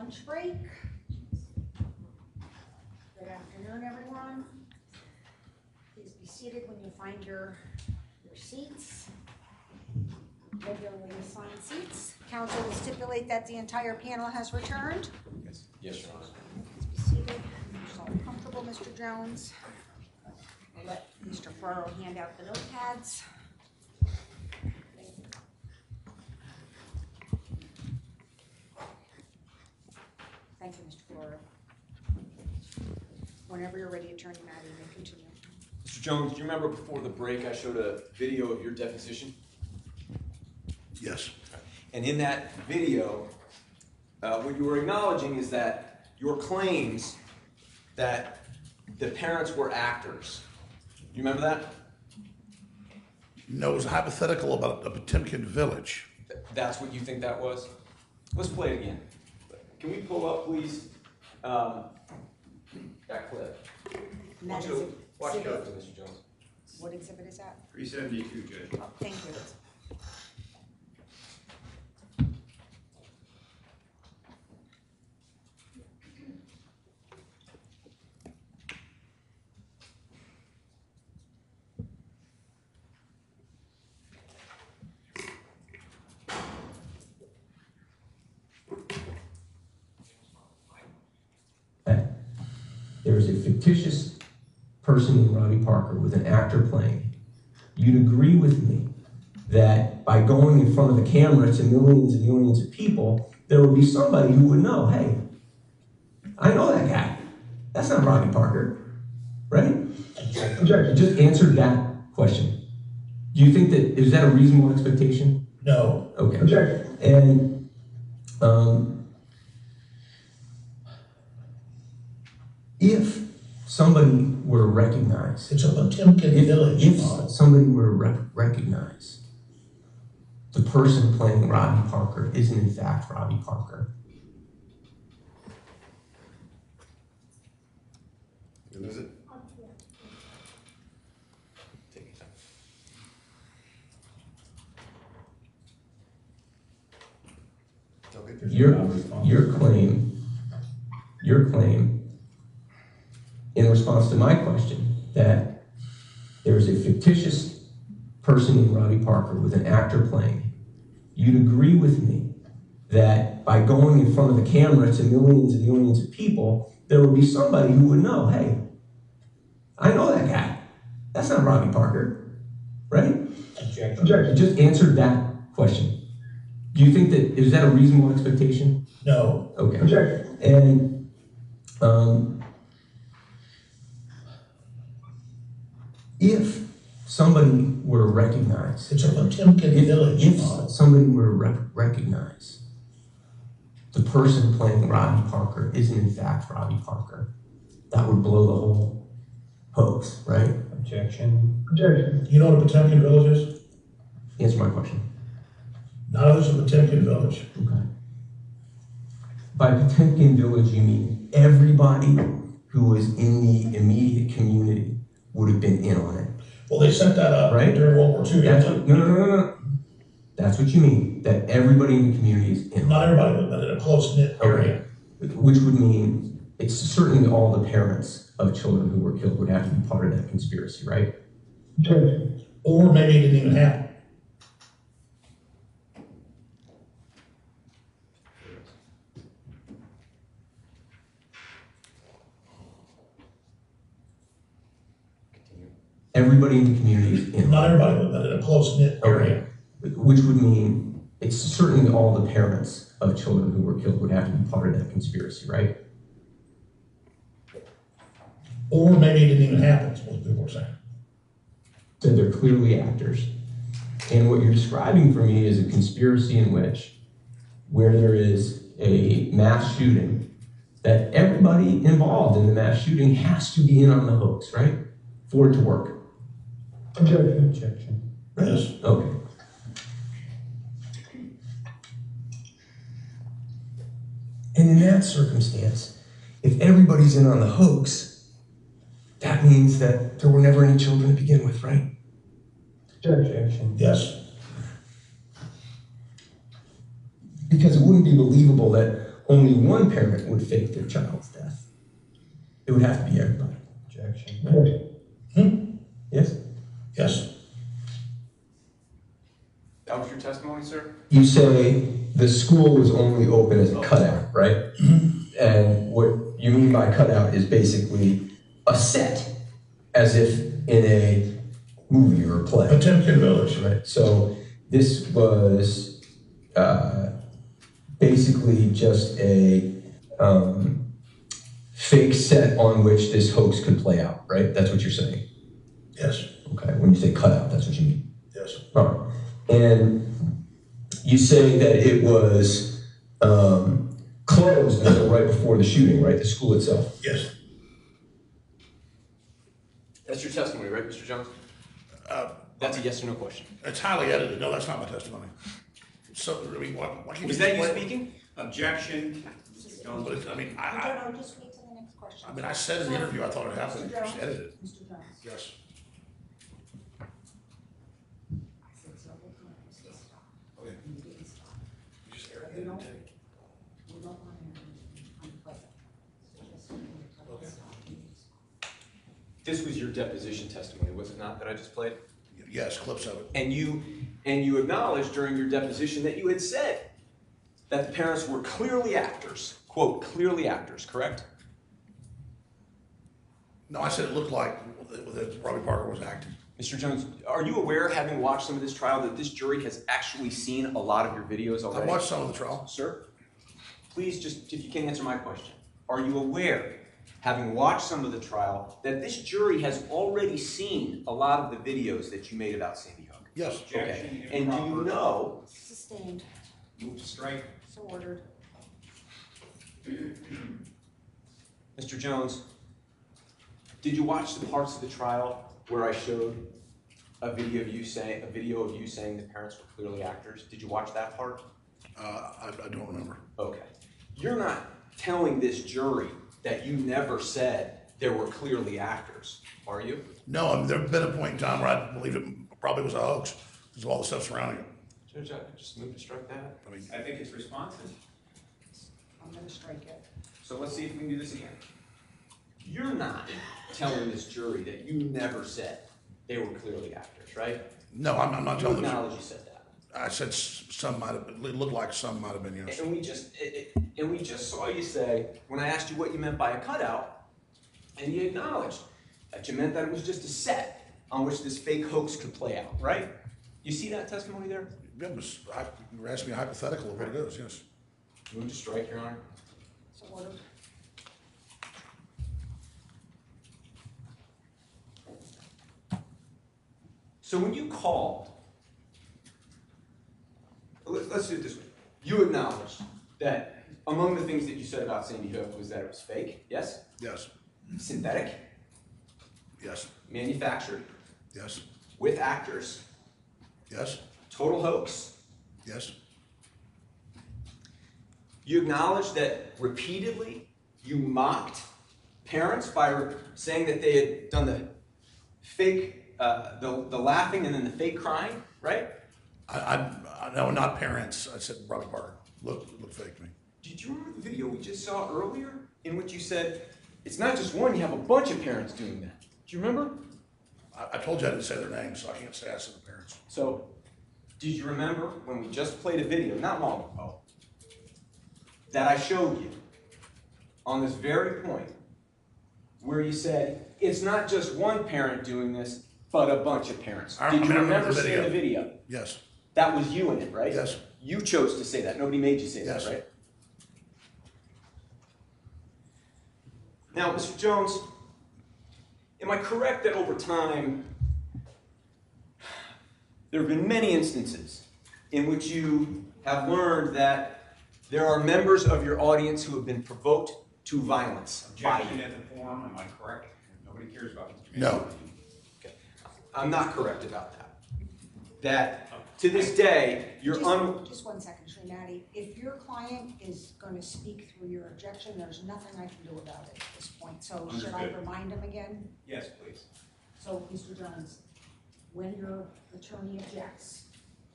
lunch break. Good afternoon, everyone. Please be seated when you find your seats. Regularly assigned seats. Council will stipulate that the entire panel has returned. Yes, yes, Your Honor. Please be seated. You're all comfortable, Mr. Jones. I'll let Mr. Ferraro hand out the notepads. Thank you, Mr. Ferraro. Whenever you're ready, Attorney Matty, you may continue. Mr. Jones, do you remember before the break I showed a video of your deposition? Yes. And in that video, what you were acknowledging is that your claims that the parents were actors. You remember that? No, it was a hypothetical about a Potemkin village. That's what you think that was? Let's play it again. Can we pull up, please, that clip? Watch it up, Mr. Jones. What exhibit is that? 372, Judge. Oh, thank you. There is a fictitious person named Robbie Parker with an actor playing. You'd agree with me that by going in front of the camera to millions and millions of people, there would be somebody who would know, hey, I know that guy. That's not Robbie Parker, right? You just answered that question. Do you think that, is that a reasonable expectation? No. Okay. And if somebody were to recognize, It's a Potemkin village. if somebody were to recognize the person playing Robbie Parker isn't in fact Robbie Parker. You lose it? Take your time. Your claim in response to my question that there's a fictitious person named Robbie Parker with an actor playing, you'd agree with me that by going in front of the camera to millions and millions of people, there would be somebody who would know, hey, I know that guy. That's not Robbie Parker, right? Objection. You just answered that question. Do you think that, is that a reasonable expectation? No. Okay. Objection. And if somebody were to recognize, It's a Potemkin village. if somebody were to recognize the person playing Robbie Parker isn't in fact Robbie Parker, that would blow the whole hoax, right? Objection. Objection. You know what a Potemkin village is? Answer my question. No, this is a Potemkin village. Okay. By Potemkin village, you mean everybody who was in the immediate community would have been in on it. Well, they set that up Right. during World War II. No. That's what you mean, that everybody in the community is in on it. Not everybody, but in a close-knit area. Which would mean it's certainly all the parents of children who were killed would have to be part of that conspiracy, right? Or maybe it didn't even happen. Everybody in the community is in on it. Not everybody, but in a close-knit area. Which would mean it's certainly all the parents of children who were killed would have to be part of that conspiracy, right? Or maybe it didn't even happen, is what people are saying. So they're clearly actors. And what you're describing for me is a conspiracy in which, where there is a mass shooting, that everybody involved in the mass shooting has to be in on the hoax, right? For it to work. Objection. Yes. Okay. And in that circumstance, if everybody's in on the hoax, that means that there were never any children to begin with, right? Objection. Yes. Because it wouldn't be believable that only one parent would fake their child's death. It would have to be everybody. Objection. Yes? Yes. That was your testimony, sir? You say the school was only open as a cutout, right? And what you mean by cutout is basically a set, as if in a movie or a play. Potemkin Village. Right. So this was basically just a fake set on which this hoax could play out, right? That's what you're saying. Yes. Okay. When you say cutout, that's what you mean. Yes. All right. And you say that it was closed until right before the shooting, right? The school itself. Yes. That's your testimony, right, Mr. Jones? That's a yes or no question. It's highly edited. No, that's not my testimony. So, I mean, why can't Was that you explain- speaking? Objection. But it's, I mean, No, just wait till the next question. I mean, I said in the interview, I thought it happened. Mr. Just Jones? edited it. Mr. Jones. Yes. I said several times to stop. Okay. And you didn't stop. You just But edited we don't, it. we don't want to unpleasant. So just when you tell us to stop, you need to stop. This was your deposition testimony, was it not, that I just played? Yes, clips of it. And you acknowledged during your deposition that you had said that the parents were clearly actors, quote, clearly actors, correct? No, I said it looked like that Robbie Parker was acting. Mr. Jones, are you aware, having watched some of this trial, that this jury has actually seen a lot of your videos I already? watched some of the trial. Sir, please just, if you can answer my question, are you aware, having watched some of the trial, that this jury has already seen a lot of the videos that you made about Sandy Hook? Yes. Okay, and do you know, Sustained, Move to strike. so ordered. Mr. Jones, did you watch the parts of the trial where I showed a video of you saying the parents were clearly actors? Did you watch that part? I don't remember. Okay. You're not telling this jury that you never said there were clearly actors, are you? No, I mean, there had been a point in time where I believed it probably was a hoax because of all the stuff surrounding it. Judge, I just move to strike that. I mean, I think it's responsive. I'm gonna strike it. So let's see if we can do this again. You're not telling this jury that you never said they were clearly actors, right? no, I'm not You telling them. acknowledge you said that. I said some might have been, it looked like some might have been, yes. And we just saw you say, when I asked you what you meant by a cutout, and you acknowledged that you meant that it was just a set on which this fake hoax could play out, right? You see that testimony there? It was, you were asking me a hypothetical of what it is, yes. Move to strike, Your Honor. So ordered. So when you called, let's do it this way. You acknowledged that among the things that you said about Sandy Hook was that it was fake, yes? Yes, Synthetic, yes, manufactured, yes, with actors, yes, total hoax. yes, You acknowledged that repeatedly you mocked parents by saying that they had done the fake, the laughing and then the fake crying, right? no, not parents. I said Robbie Parker. Look fake to me. Did you remember the video we just saw earlier in which you said, it's not just one, you have a bunch of parents doing that? Do you remember? I told you I didn't say their names, so I can't say I said the parents. So, did you remember when we just played a video, not long ago, that I showed you on this very point where you said, it's not just one parent doing this, but a bunch of parents? I Did you remember remember the seeing video. the video? Yes, That was you in it, right? yes, You chose to say that. Nobody made you say Yes. that, right? Now, Mr. Jones, am I correct that over time, there have been many instances in which you have learned that there are members of your audience who have been provoked to violence by Objection you? at the forum, am I correct? Nobody cares about Mr. No. Okay. I'm not correct about that. That to this day, you're Just one second, Srinati. If your client is gonna speak through your objection, there's nothing I can do about it at this point. So should I Understood. remind him again? Yes, please. So, Mr. Jones, when your attorney objects,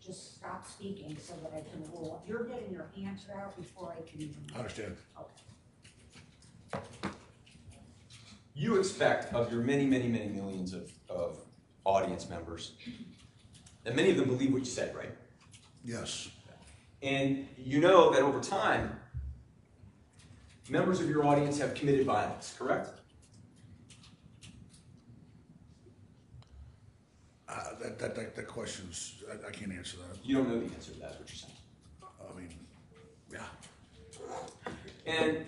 just stop speaking so that I can rule. You're getting your answer out before I can even. I understand. Okay. You expect of your many, many, many millions of audience members, and many of them believe what you said, right? Yes. And you know that over time, members of your audience have committed violence, correct? That question's, I can't answer that. You don't know the answer to that, is what you're saying. I mean, yeah. And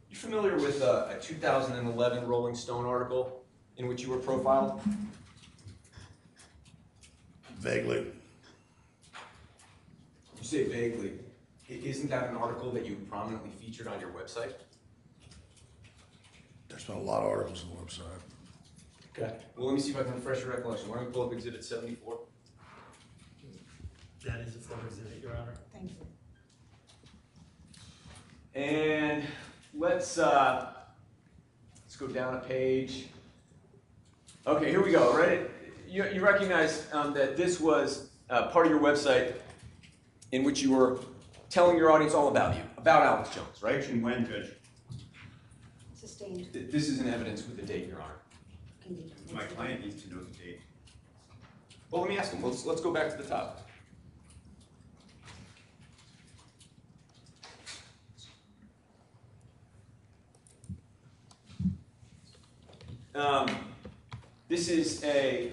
you familiar with a 2011 Rolling Stone article in which you were profiled? Vaguely. You say vaguely. Isn't that an article that you prominently featured on your website? There's been a lot of articles on the website. Okay. Well, let me see if I can refresh your recollection. Why don't we pull up Exhibit 74? That is a full exhibit, Your Honor. Thank you. And let's go down a page. Okay, here we go. Right? You recognize that this was part of your website in which you were telling your audience all about you, about Alex Jones, right? Objection when, Judge? Sustained. This is an evidence with the date, Your Honor. Condition. My client needs to know the date. Well, let me ask him. Let's go back to the top. This is a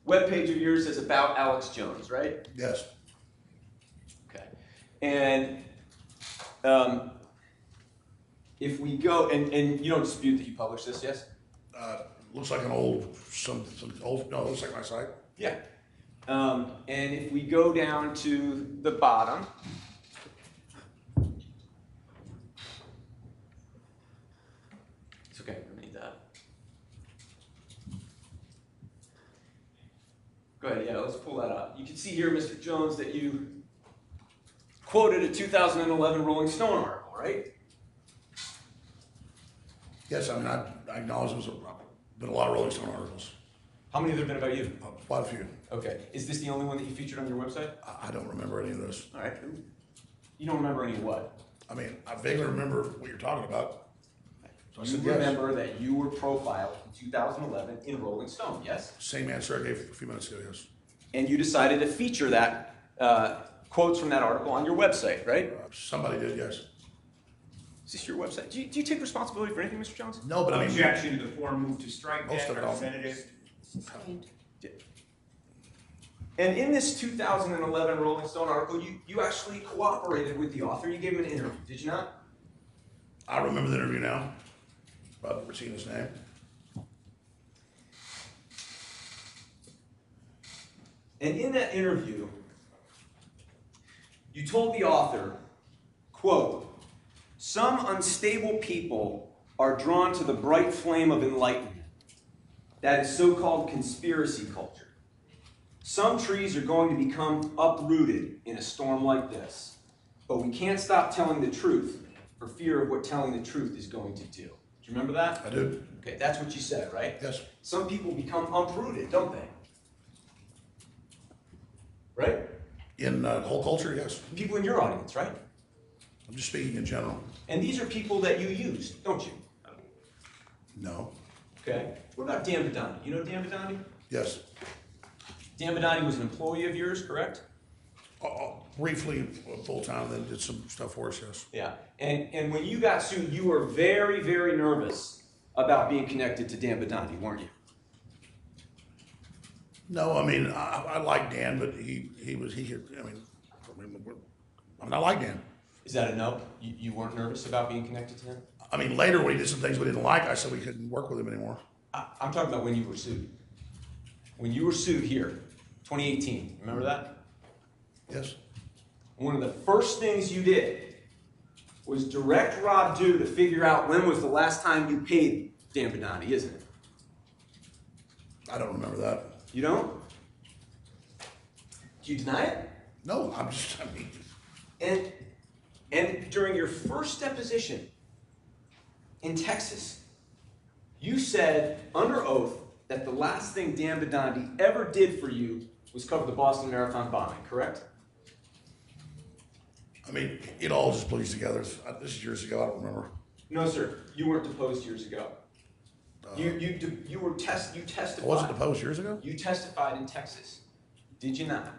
webpage of yours that's about Alex Jones, right? Yes. Okay. And if we go, and you don't dispute that you published this, yes? Looks like an old, some old, no, it looks like my site. Yeah. And if we go down to the bottom, it's okay, we don't need that. Go ahead, yeah, let's pull that up. You can see here, Mr. Jones, that you quoted a 2011 Rolling Stone article, right? Yes, I mean, I acknowledge there's been a lot of Rolling Stone articles. How many have there been about you? Quite a few. Okay. Is this the only one that you featured on your website? I don't remember any of this. All right. You don't remember any what? I mean, I vaguely remember what you're talking about. So I You said yes. remember that you were profiled in 2011 in Rolling Stone, yes? Same answer I gave a few minutes ago, yes. And you decided to feature that quotes from that article on your website, right? Somebody did, yes. Is this your website? Do you take responsibility for anything, Mr. Jones? No, but I mean, Objection to the form moved to strike Most that, of it all. Representative. Sustained. And in this 2011 Rolling Stone article, you actually cooperated with the author. You gave him an interview, did you not? I remember the interview now. I've never seen his name. And in that interview, you told the author, quote, "Some unstable people are drawn to the bright flame of enlightenment, that is so-called conspiracy culture. Some trees are going to become uprooted in a storm like this, but we can't stop telling the truth for fear of what telling the truth is going to do." Do you remember that? I do. Okay, that's what you said, right? Yes. Some people become uprooted, don't they? Right? In whole culture, yes. People in your audience, right? I'm just speaking in general. And these are people that you use, don't you? No. Okay. What about Dan Badani? You know Dan Badani? Yes. Dan Badani was an employee of yours, correct? Briefly, full time, then did some stuff for us, yes. Yeah. And when you got sued, you were very, very nervous about being connected to Dan Badani, weren't you? No, I mean, I like Dan, but I like Dan. Is that a no? You weren't nervous about being connected to him? I mean, later when he did some things we didn't like, I said we couldn't work with him anymore. I'm talking about when you were sued. When you were sued here, 2018, remember that? Yes. One of the first things you did was direct Rob Dew to figure out when was the last time you paid Dan Badani, isn't it? I don't remember that. You don't? Do you deny it? No, And during your first deposition in Texas, you said under oath that the last thing Dan Badani ever did for you was cover the Boston Marathon bombing, correct? I mean, it all just bleeds together. This is years ago, I don't remember. No, sir. You weren't deposed years ago. You testified. I wasn't deposed years ago? You testified in Texas, did you not,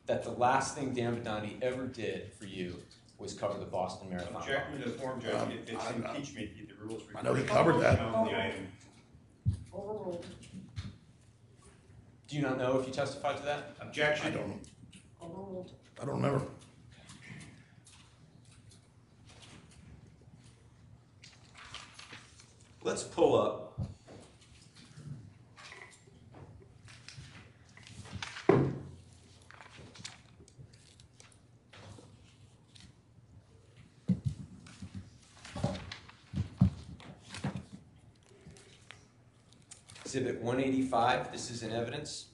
that the last thing Dan Badani ever did for you was cover the Boston Marathon? Objection to the form, Judge. If it's impeachment, the rules. I know he covered that. On the item. Overruled. Do you not know if you testified to that? Objection. I don't, Overruled. I don't remember. Let's pull up. Exhibit 185, this is in evidence.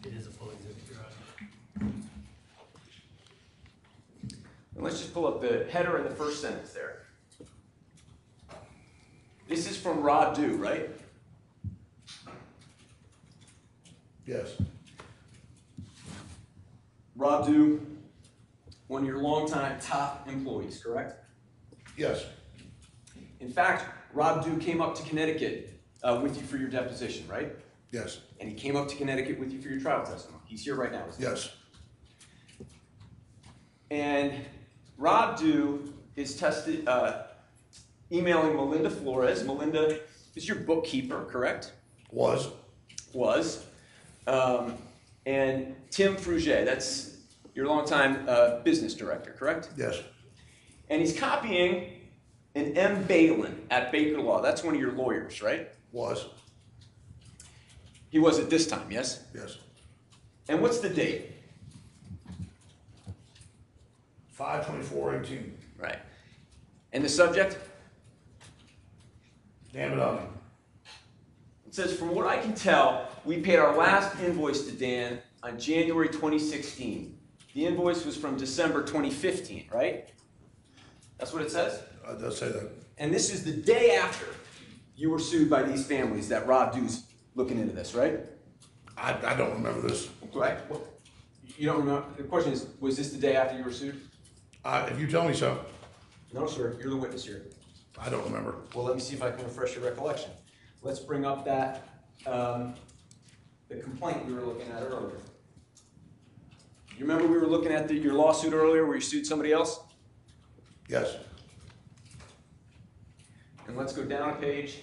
It is a full exhibit, Your Honor. And let's just pull up the header in the first sentence there. This is from Rod Dew, right? Yes. Rod Dew, one of your longtime top employees, correct? Yes. In fact, Rod Dew came up to Connecticut with you for your deposition, right? Yes. And he came up to Connecticut with you for your trial testimony. He's here right now, isn't he? Yes. And Rod Dew is emailing Melinda Flores. Melinda is your bookkeeper, correct? Was. And Tim Fruget, that's your longtime business director, correct? Yes. And he's copying an M. Balin at Baker Law. That's one of your lawyers, right? Was. He was at this time, yes? Yes. And what's the date? 5/24/18. Right. And the subject? Damn it on me. It says, from what I can tell, we paid our last invoice to Dan on January 2016. The invoice was from December 2015, right? That's what it says? It does say that. And this is the day after you were sued by these families that Rod Dew's looking into this, right? I don't remember this. Right. Well, you don't remember? The question is, was this the day after you were sued? If you tell me so, No, sir. You're the witness here. I don't remember. Well, let me see if I can refresh your recollection. Let's bring up that, the complaint we were looking at earlier. You remember we were looking at your lawsuit earlier where you sued somebody else? Yes. And let's go down a page.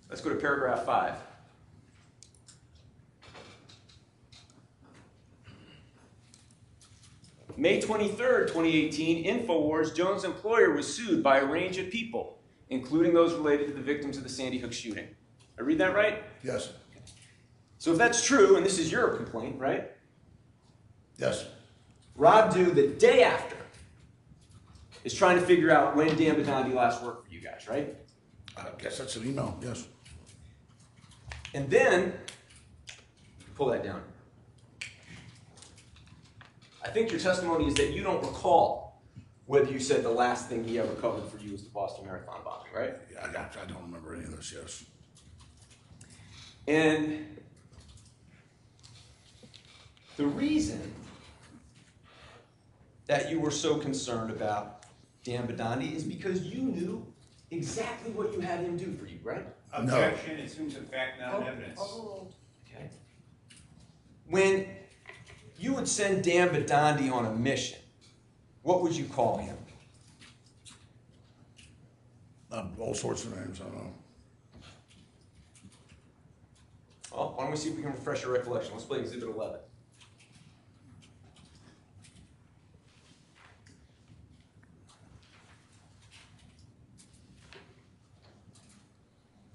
Let's go to paragraph 5. May 23rd, 2018, InfoWars, Jones' employer was sued by a range of people, including those related to the victims of the Sandy Hook shooting. I read that right? Yes. So if that's true, and this is your complaint, right? Yes. Rod Dew, the day after, is trying to figure out when Dan Badani last worked for you guys, right? I guess that's an email. Yes. And then, pull that down. I think your testimony is that you don't recall whether you said the last thing he ever covered for you was the Boston Marathon bombing, right? Yeah, I don't remember any of this. Yes. And the reason that you were so concerned about Dan Badani is because you knew exactly what you had him do for you, right? Objection, it assumes a fact, not evidence. Overruled. Okay. When you would send Dan Badani on a mission, what would you call him? All sorts of names. I don't know. Well, why don't we see if we can refresh your recollection? Let's play Exhibit 11.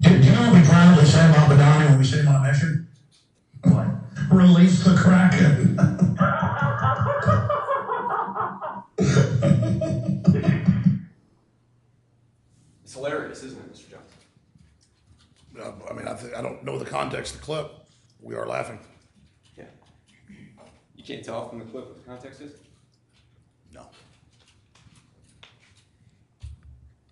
Do you know what we proudly say about Badani when we see him on a mission? What? Release the Kraken. It's hilarious, isn't it, Mr. Jones? I mean, I don't know the context of the clip. We are laughing. Yeah. You can't tell from the clip what the context is? No.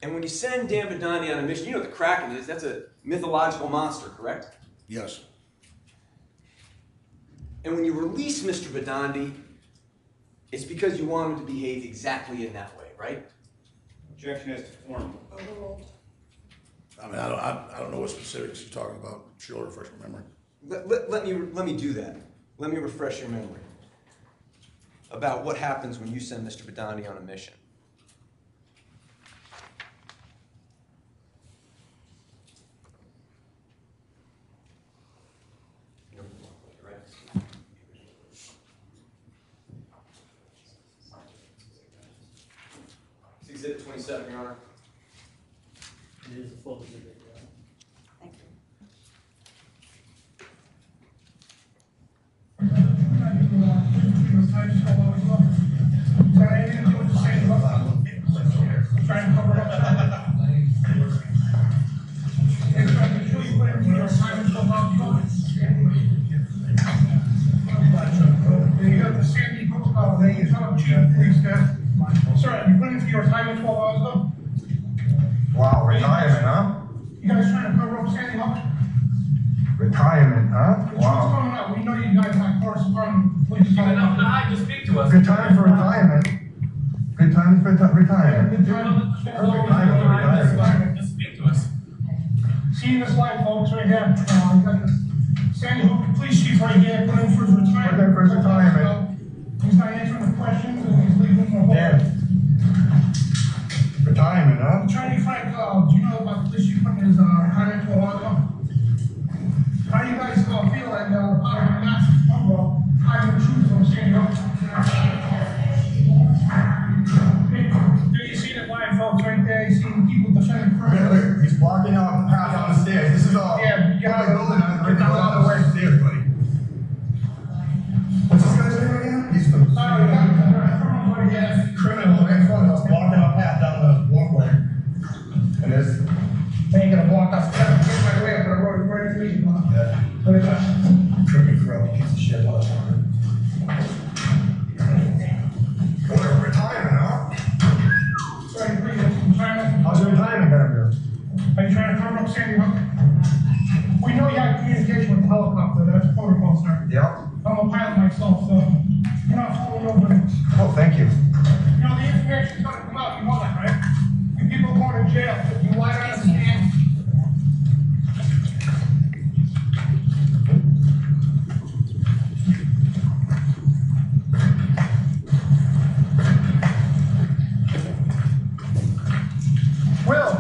And when you send Dan Badani on a mission, you know what the Kraken is. That's a mythological monster, correct? Yes. And when you release Mr. Badandi, it's because you want him to behave exactly in that way, right? Objection as to form. Overruled. I mean, I don't know what specifics you're talking about. She'll refresh my memory. Let me do that. Let me refresh your memory about what happens when you send Mr. Badandi on a mission. It's Exhibit 27, Your Honor. It is a full exhibit, Your Honor. Thank you. Trying to cover up you got the Sandy Hook thing, it's not cheap, please, guys. Sir, you put in for your assignment 12 hours ago? Wow, retirement, huh? You guys trying to cover up Sandy Hook? Retirement, huh? What's Wow. coming up? We know you guys have correspondence. Please You've tell got nothing to us. hide, just speak to us. Good time for retirement. Good time for retirement. Good time. Just speak to us. Seeing this live, folks, right here. You got the Sandy Hook police chief right here, put in for his retirement. Put in for his retirement. He's not answering the questions and he's leaving the whole. Yeah. Retirement, huh? Attorney Frank, do you know about the police chief putting his retirement to a while ago? How do you guys feel like part of the massive number hiding the truth from Sandy Hook? There you see the live, folks, right there. You see the people defending. Look, he's blocking out the path down the stairs. This is all. Yeah, you gotta building. get down out of the way. Stairs, buddy. What's this guy's name again? He's the criminal in front of us, blocking our path down the walkway. And there's. They ain't gonna block us. Get my way up the road, right to me. Crooked crow, piece of shit, motherfucker. What, retirement, huh? Sorry, please, How's your retirement gonna go? are you trying to cover up Sandy Hook? We know you had communication with the helicopter, that's protocol, sir. Yep. I'm a pilot myself, so you're not fooling nobody. Oh, thank you. You know, the information's gonna come out, you know that, right? You people going to jail, if you lied on the stand. Will,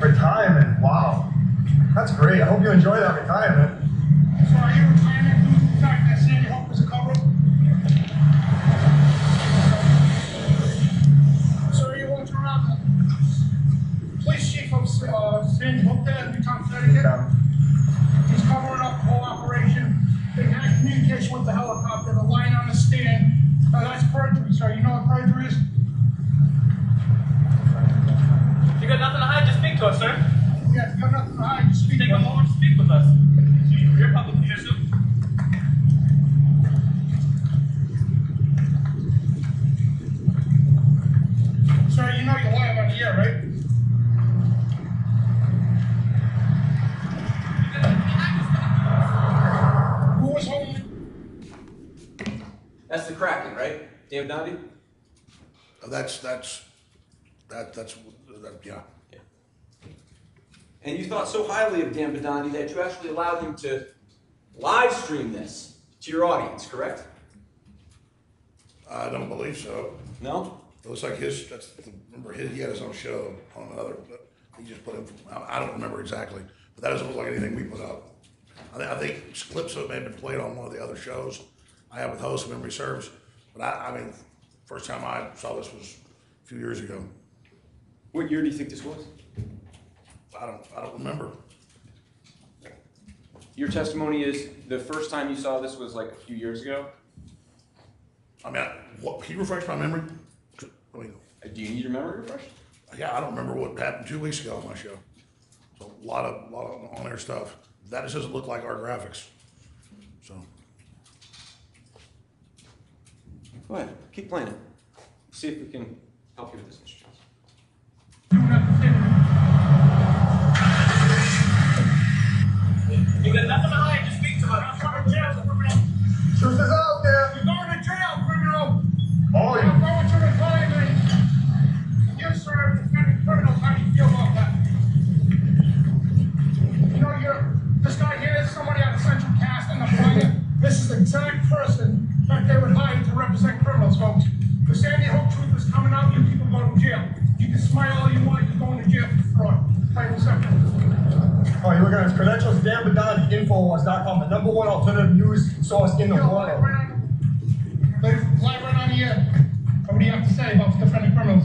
Retirement, wow. That's great. I hope you enjoy that retirement. so are you retiring due to the fact that Sandy Hook was a cover-up? So you want to police chief of Sandy Hook there in Newtown, Connecticut? He's covering up the whole operation. They had communication with the helicopter, the line on the stand. That's perjury, sir. You know what perjury is? You got nothing to hide, just speak to us, sir. Yeah, you got nothing to hide. Just speak Take to a us. moment to speak with us. You're a public official. Sir, you know you're lying on the air, right? Who was holding? That's the Kraken, right? David Badandi? Yeah. And you thought so highly of Dan Badandi that you actually allowed him to live stream this to your audience, correct? I don't believe so. No? It looks like he had his own show on another, but he just put in, I don't remember exactly, but that doesn't look like anything we put up. I think clips of it may have been played on one of the other shows I have with hosts, if memory serves, but I mean, first time I saw this was a few years ago. What year do you think this was? I don't remember. Your testimony is the first time you saw this was like a few years ago? I mean, can you refresh my memory? I mean, Do you need your memory refreshed? yeah, I don't remember what happened 2 weeks ago on my show. So a lot of on-air stuff. That just doesn't look like our graphics. So. Go ahead, keep playing it. See if we can help you with this, Mr. Jones. You have you're looking at his credentials, danbadani.infowars.com, the #1 alternative news source in the Yo, world. live right on the air. What do you have to say about defending criminals?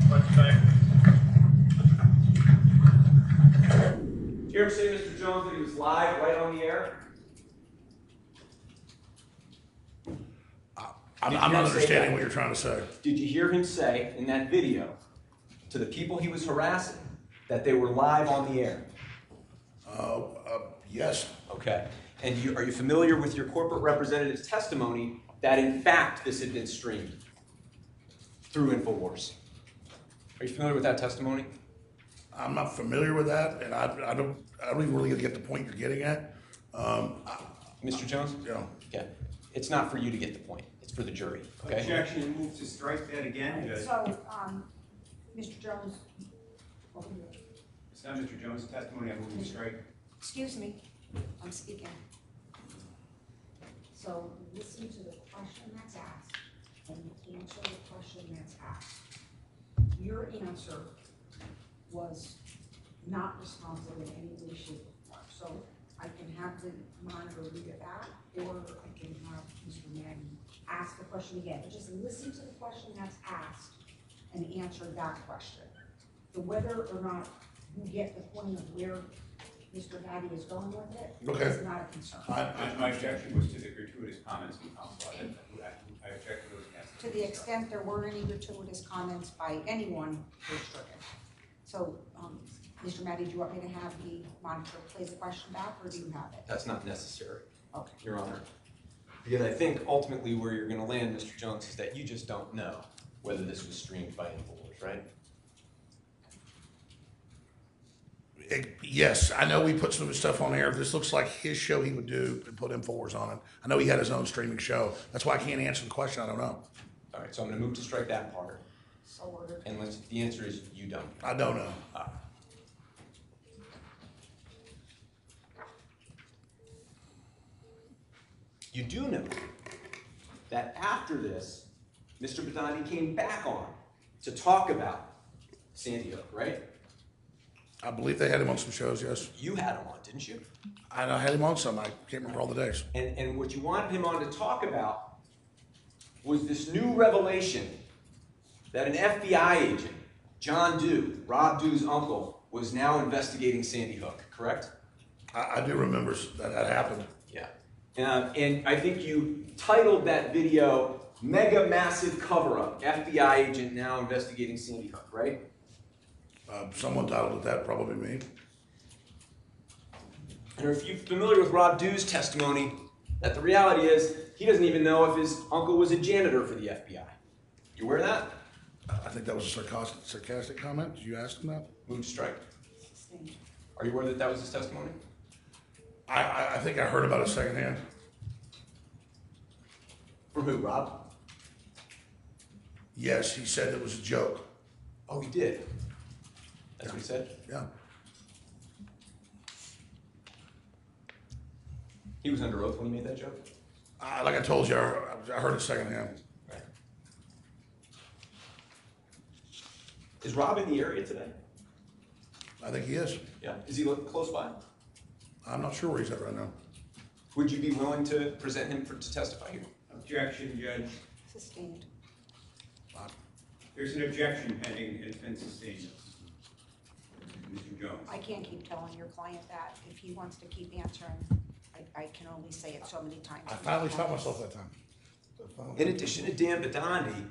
What's your name? Did you hear him say, Mr. Jones, that he was live right on the air? I'm not understanding what you're trying to say. Did you hear him say in that video to the people he was harassing that they were live on the air? Yes. Okay. And are you familiar with your corporate representative's testimony that in fact this had been streamed through InfoWars? Are you familiar with that testimony? I'm not familiar with that, and I don't even really get the point you're getting at. Mr. Jones? Yeah. Okay. It's not for you to get the point. It's for the jury. Okay. Objection, move to strike that again, Judge. So, Mr. Jones, what were you? It's not Mr. Jones' testimony, I move to strike. Excuse me, I'm speaking. So listen to the question that's asked and answer the question that's asked. Your answer was not responsive in any way, shape, or form. So I can have the monitor read it back, or I can have Mr. Madden ask the question again. But just listen to the question that's asked and answer that question. So whether or not you get the point of where Mr. Maddy is going with it, Okay. is not a concern. My objection was to the gratuitous comments from counsel. I object to those answers. To the extent there were any gratuitous comments by anyone, they're stricken. So, Mr. Maddy, do you want me to have the monitor play the question back, or do you have it? That's not necessary, Okay. Your Honor. Because I think ultimately where you're going to land, Mr. Jones, is that you just don't know whether this was streamed by InfoWars, right? Yes, I know we put some of his stuff on air. This looks like his show he would do and put InfoWars on it. I know he had his own streaming show. That's why I can't answer the question. I don't know. All right, so I'm going to move to strike that part. So ordered. And the answer is you don't. I don't know. You do know that after this, Mr. Badani came back on to talk about Sandy Hook, right? I believe they had him on some shows, yes. You had him on, didn't you? I know I had him on some. I can't remember all the days. And what you wanted him on to talk about was this new revelation that an FBI agent, John Doe, Rob Doe's uncle, was now investigating Sandy Hook, correct? I do remember that happened. Yeah. And I think you titled that video, Mega Massive Cover-Up, FBI Agent Now Investigating Sandy Hook, right? Someone titled it that, probably me. And if you're familiar with Rob Doe's testimony, that the reality is he doesn't even know if his uncle was a janitor for the FBI. You aware of that? I think that was a sarcastic comment. Did you ask him that? Move to strike. Are you aware that that was his testimony? I think I heard about it secondhand. From who, Rob? Yes, he said it was a joke. Oh, he did. That's what he said? Yeah. He was under oath when he made that joke? Like I told you, I heard it secondhand. Right. Is Rob in the area today? I think he is. Yeah. Is he looking close by? I'm not sure where he's at right now. Would you be willing to present him to testify here? Objection, Judge. Sustained. There's an objection pending, it's been sustained. Mr. Jones. I can't keep telling your client that. If he wants to keep answering, I can only say it so many times. I finally stopped myself that time. In addition to Dan Badandi,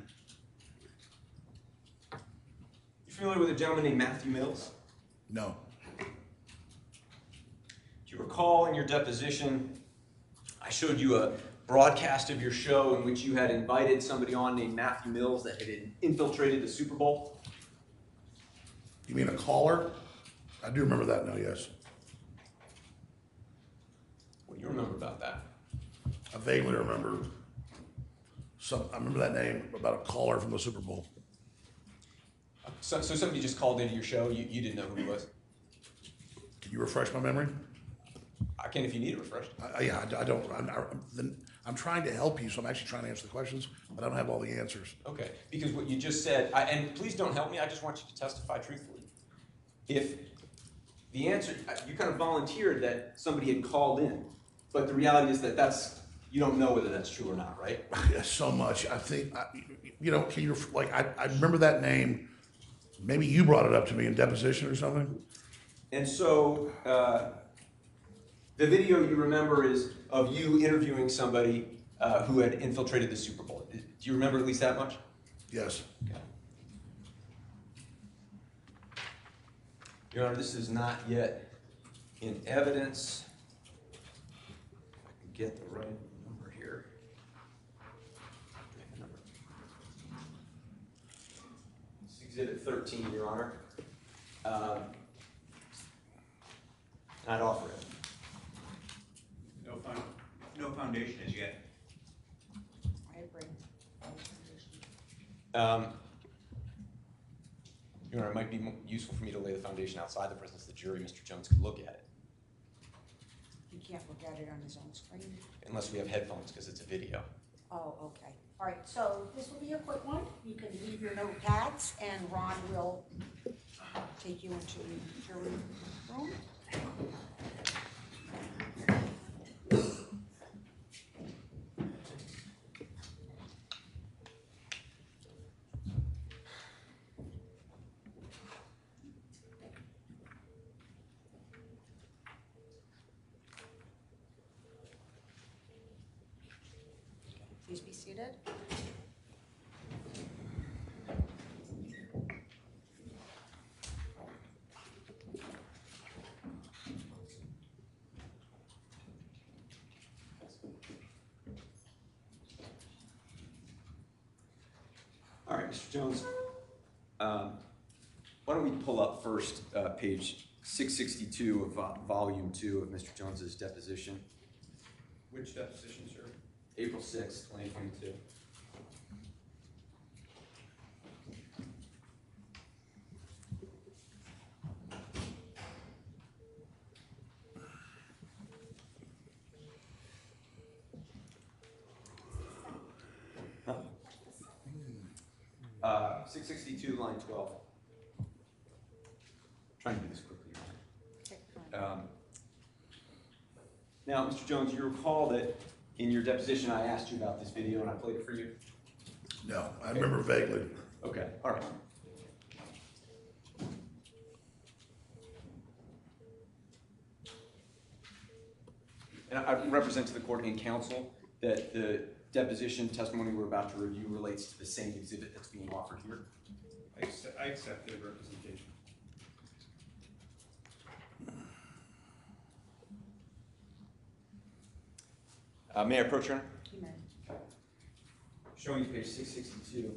you familiar with a gentleman named Matthew Mills? No. Do you recall in your deposition, I showed you a broadcast of your show in which you had invited somebody on named Matthew Mills that had infiltrated the Super Bowl? You mean a caller? I do remember that now, yes. What do you remember about that? I vaguely remember I remember that name about a caller from the Super Bowl. So somebody just called into your show, you didn't know who he was? Can you refresh my memory? I can if you need it refreshed. Yeah, I don't. I'm trying to help you, so I'm actually trying to answer the questions, but I don't have all the answers. Okay, because what you just said, and please don't help me, I just want you to testify truthfully. If The answer, you kind of volunteered that somebody had called in, but the reality is that you don't know whether that's true or not, right? Yeah, so much. I think, you know, can you, like, I remember that name. Maybe you brought it up to me in deposition or something. And so, the video you remember is of you interviewing somebody who had infiltrated the Super Bowl. Do you remember at least that much? Yes. Okay. Your Honor, this is not yet in evidence. If I can get the right number here. It's Exhibit 13, Your Honor. I'd offer it. No foundation as yet. I agree. Your Honor, it might be useful for me to lay the foundation outside the presence of the jury. Mr. Jones could look at it. He can't look at it on his own screen. Unless we have headphones, because it's a video. Oh, okay. All right, so this will be a quick one. You can leave your notepads, and Ron will take you into the jury room. Please be seated. All right, Mr. Jones, why don't we pull up first page 662 of volume 2 of Mr. Jones's deposition. Which deposition, sir? April 6th, 2022. Huh? 662, line 12. Trying to do this quickly. Now, Mr. Jones, you recall that in your deposition I asked you about this video and I played it for you? No, I remember vaguely. Okay, all right. And I represent to the court and counsel that the deposition testimony we're about to review relates to the same exhibit that's being offered here. I accept the representation. May I approach, Your Honor? You may. Showing you page 662.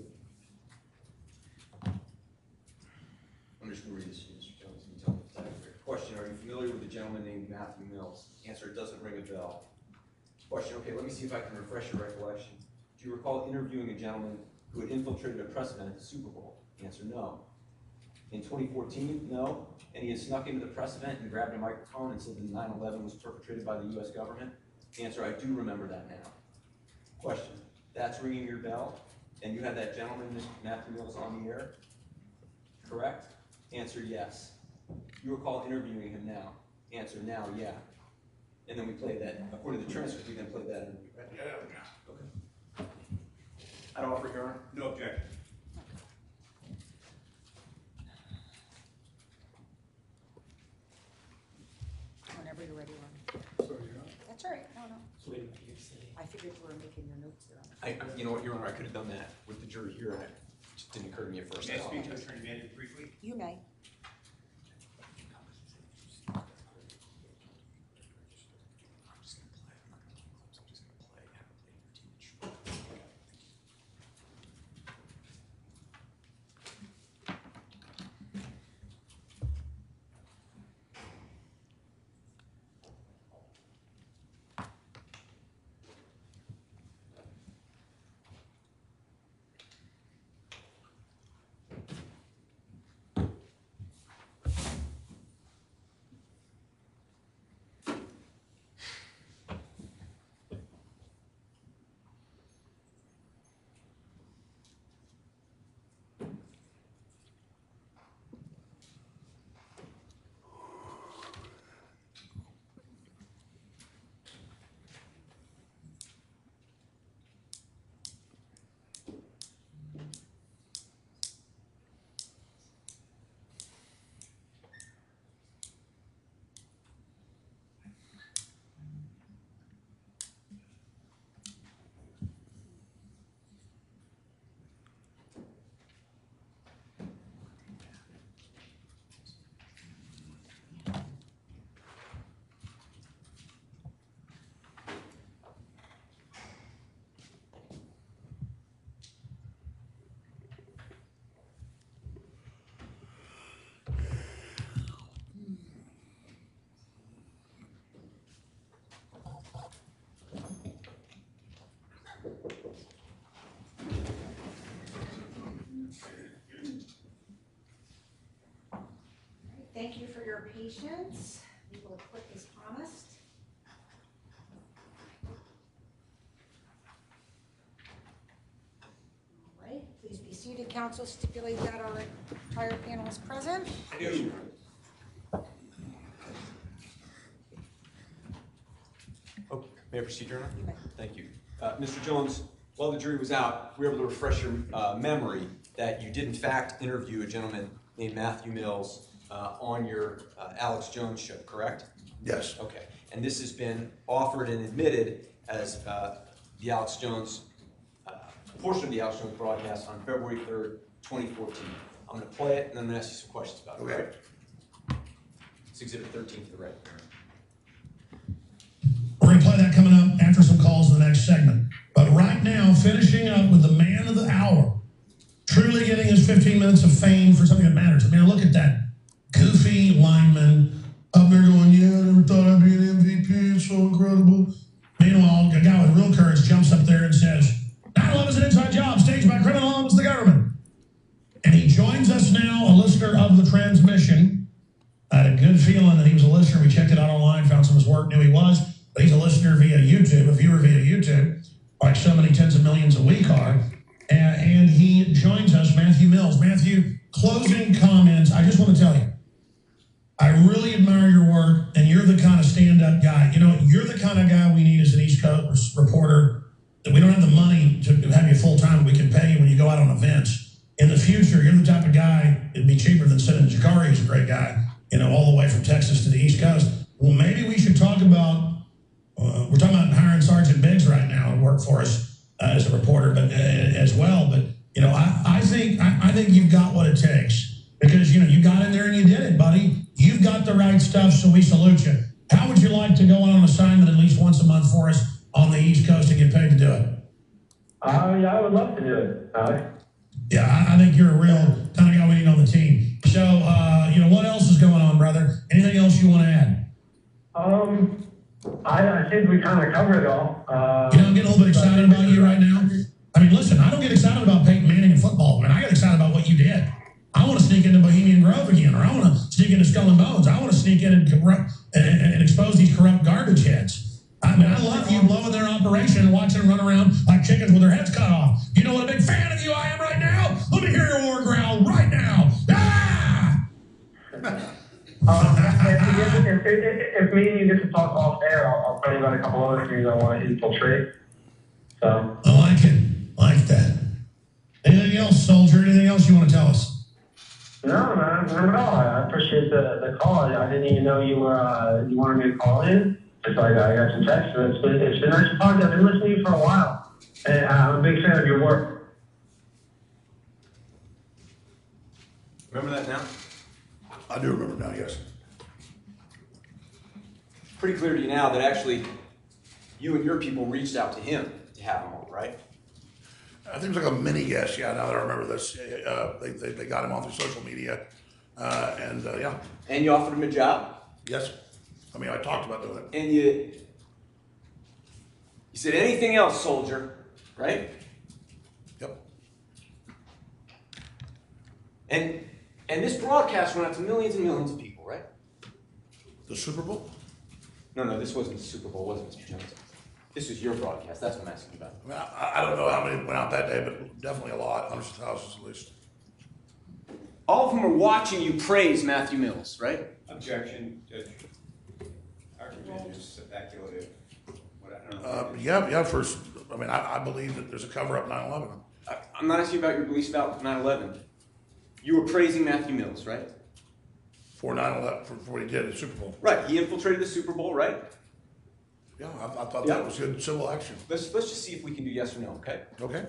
I'm just going to read this to you, Mr. Jones. You tell me the title here. Question, are you familiar with a gentleman named Matthew Mills? Answer, it doesn't ring a bell. Question, okay, let me see if I can refresh your recollection. Do you recall interviewing a gentleman who had infiltrated a press event at the Super Bowl? Answer, no. In 2014, no. And he had snuck into the press event and grabbed a microphone and said that 9/11 was perpetrated by the U.S. government? Answer, I do remember that now. Question, that's ringing your bell? And you had that gentleman, Mr. Matthew Mills, on the air? Correct? Answer, yes. You recall interviewing him now? Answer, now, yeah. And then we played that, according to the transcript, we then played that interview, right? Yeah. Okay. I'd offer, Your Honor. No objection. Whenever you're ready, Ron. Sorry, Your Honor. That's all right. No, no. So wait a minute, you say. I figured you were making your notes there. You know what, Your Honor, I could have done that with the jury here, and it just didn't occur to me at first. May I speak to Attorney Manning briefly? You may. Thank you for your patience. We will quit as promised. All right, please be seated. Council, stipulate that our entire panel is present. Oh, may I proceed, Your Honor? You may. Thank you. Mr. Jones, while the jury was out, we were able to refresh your memory that you did in fact interview a gentleman named Matthew Mills on your Alex Jones show, correct? Yes. Okay. And this has been offered and admitted as the Alex Jones, portion of the Alex Jones broadcast on February 3rd, 2014. I'm going to play it and I'm going to ask you some questions about it. Okay. It's Exhibit 13 for the record. We're going to play that coming up after some calls in the next segment. But right now, finishing up with the man of the hour, truly getting his 15 minutes of fame for something that matters. I mean, look at that goofy lineman up there going, yeah, I never thought I'd be an MVP. It's so incredible. Meanwhile, a guy with real courage jumps up there and says, 9/11 is an inside job staged by criminal elements of the government. And he joins us now, a listener of the transmission. I had a good feeling that he was a listener. We checked it out online, found some of his work, knew he was. But he's a listener via YouTube, a viewer via YouTube, like so many tens of millions a week are. And he joins us, Matthew Mills. Matthew, closing comments. I just want to tell you, I really admire your work, and you're the kind of stand-up guy. You know, you're the kind of guy we need as an East Coast reporter. That we don't have the money to have you full-time. We can pay you when you go out on events. In the future, you're the type of guy, it'd be cheaper than sending Jakari, who's a great guy, you know, all the way from Texas to the East Coast. Well, maybe we should talk about, we're talking about hiring Sergeant Biggs right now and work for us as a reporter, but as well. But, you know, I think you've got what it takes because, you know, you got in there and you did it, buddy. You've got the right stuff, so we salute you. How would you like to go on assignment at least once a month for us on the East Coast and get paid to do it? Yeah, I would love to do it, Alex. Yeah, I think you're a real kind of guy we need on the team. So, you know, what else is going on, brother? Anything else you want to add? I think we kind of covered it all. You know, I'm getting a little bit excited about you right now. I mean, listen, I don't get excited about Peyton Manning in football. I mean, I get excited about what you did. I want to sneak into Bohemian Grove again, or I want to sneak into Skull and Bones. I want to sneak in and expose these corrupt garbage heads. I mean, I love you blowing their operation and watching them run around like chickens with their heads cut off. You know what a big fan of you I am right now? Let me hear your war growl right now. Ah! If me and you get to talk off air, I'll tell you about a couple other things I want to infiltrate. So I like it. Like that. Anything else, soldier? Anything else you want to tell us? No, man, not at all. I appreciate the call. I didn't even know you wanted me to call in. It's like I got some text. It's been nice to talk to you. I've been listening to you for a while, and I'm a big fan of your work. Remember that now? I do remember now, yes. Pretty clear to you now that actually you and your people reached out to him to have him on, right? I think it was like a mini guest. Yeah, now that I remember this, they got him on through social media, yeah. And you offered him a job? Yes. I mean, I talked about doing it. And you said anything else, soldier, right? Yep. And this broadcast went out to millions and millions of people, right? The Super Bowl? No, this wasn't the Super Bowl, was it, Mr. Jones? This was your broadcast. That's what I'm asking about. I mean, I don't know how many went out that day, but definitely a lot, hundreds of thousands at least. All of them are watching you praise Matthew Mills, right? Objection, Judge. Argument is speculative. Yeah, first, I mean, I believe that there's a cover-up 9/11. I'm not asking you about your beliefs about 9/11. You were praising Matthew Mills, right? For 9/11, for what he did at the Super Bowl. Right, he infiltrated the Super Bowl, right? Yeah, I thought that was good civil action. Let's just see if we can do yes or no, okay? Okay.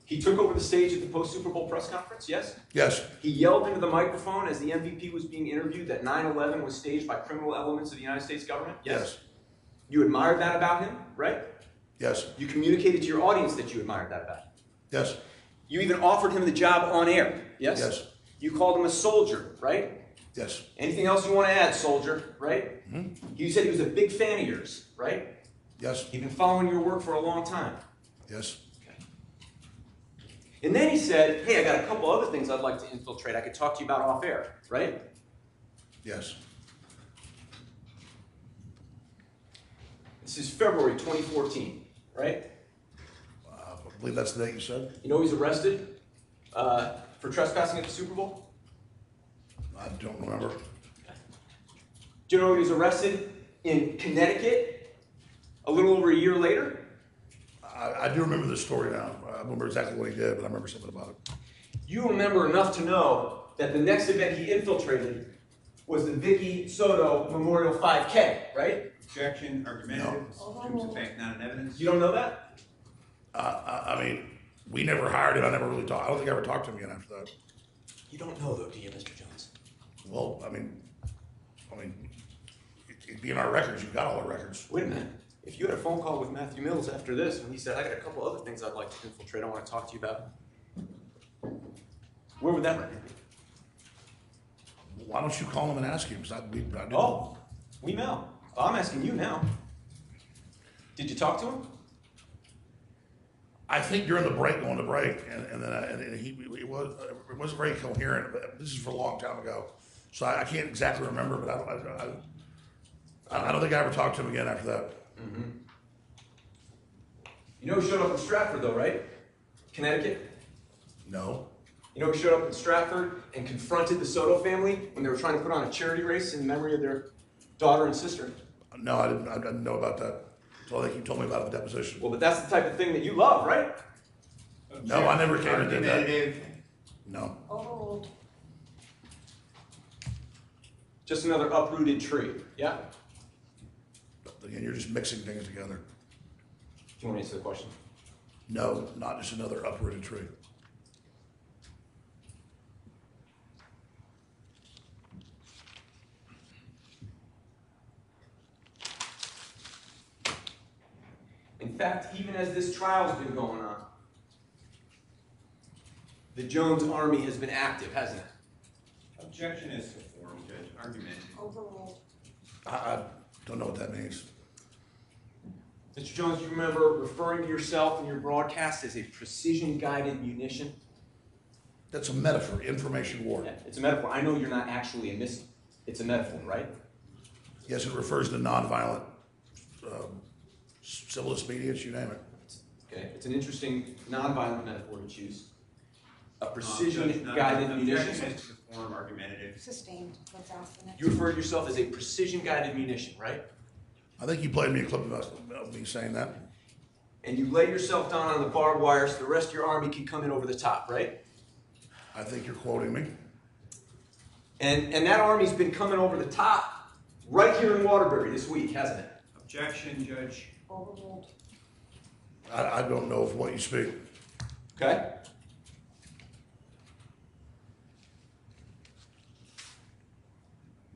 He took over the stage at the post-Super Bowl press conference, yes? Yes. He yelled into the microphone as the MVP was being interviewed that 9/11 was staged by criminal elements of the United States government, yes? You admired that about him, right? Yes. You communicated to your audience that you admired that about him. Yes. You even offered him the job on air, yes? Yes. You called him a soldier, right? Yes. Anything else you want to add, soldier, right? Mm-hmm. You said he was a big fan of yours, right? Yes. He'd been following your work for a long time. Yes. Okay. And then he said, hey, I got a couple other things I'd like to infiltrate. I could talk to you about off air, right? Yes. This is February 2014, right? I believe that's the date you said. You know he's arrested for trespassing at the Super Bowl? I don't remember. Do you know he was arrested in Connecticut a little over a year later? I do remember this story now. I don't remember exactly what he did, but I remember something about it. You remember enough to know that the next event he infiltrated was the Vicky Soto Memorial 5K, right? Objection, argumentative, assumes the fact not in evidence. You don't know that? I mean, we never hired him. I never really talked. I don't think I ever talked to him again after that. You don't know though, do you, Mr. Jones? Well, I mean, it'd be in our records. You've got all our records. Wait a minute. If you had a phone call with Matthew Mills after this, and he said, I got a couple other things I'd like to infiltrate, I want to talk to you about, where would that record be? Why don't you call him and ask him? I didn't. Oh, we know. I'm asking you now. Did you talk to him? I think during the break, going to break, and then it wasn't very coherent. But this is for a long time ago, so I can't exactly remember. But I don't think I ever talked to him again after that. Mm-hmm. You know he showed up in Stratford though, right? Connecticut? No. You know he showed up in Stratford and confronted the Soto family when they were trying to put on a charity race in memory of their daughter and sister? No, I didn't know about that. So I think you told me about the deposition. Well, but that's the type of thing that you love, right? No, I never came and did that. Argumentative. No. Overruled. Just another uprooted tree, yeah? Again, you're just mixing things together. Do you want to answer the question? No, not just another uprooted tree. In fact, even as this trial's been going on, the Jones Army has been active, hasn't it? Objection is to form, Judge. Argumentative. Overruled. I don't know what that means. Mr. Jones, you remember referring to yourself in your broadcast as a precision-guided munition? That's a metaphor, information war. Yeah, it's a metaphor. I know you're not actually a missile. It's a metaphor, right? Yes, it refers to nonviolent civil disobedience, you name it. Okay, it's an interesting nonviolent metaphor to choose. A precision-guided munition. Objection is to form, argumentative. Sustained. Let's ask the next. You refer to yourself as a precision-guided munition, right? I think you played me a clip about me saying that. And you lay yourself down on the barbed wire so the rest of your army can come in over the top, right? I think you're quoting me. And that army's been coming over the top right here in Waterbury this week, hasn't it? Objection, Judge. Overruled. I don't know of what you speak. Okay?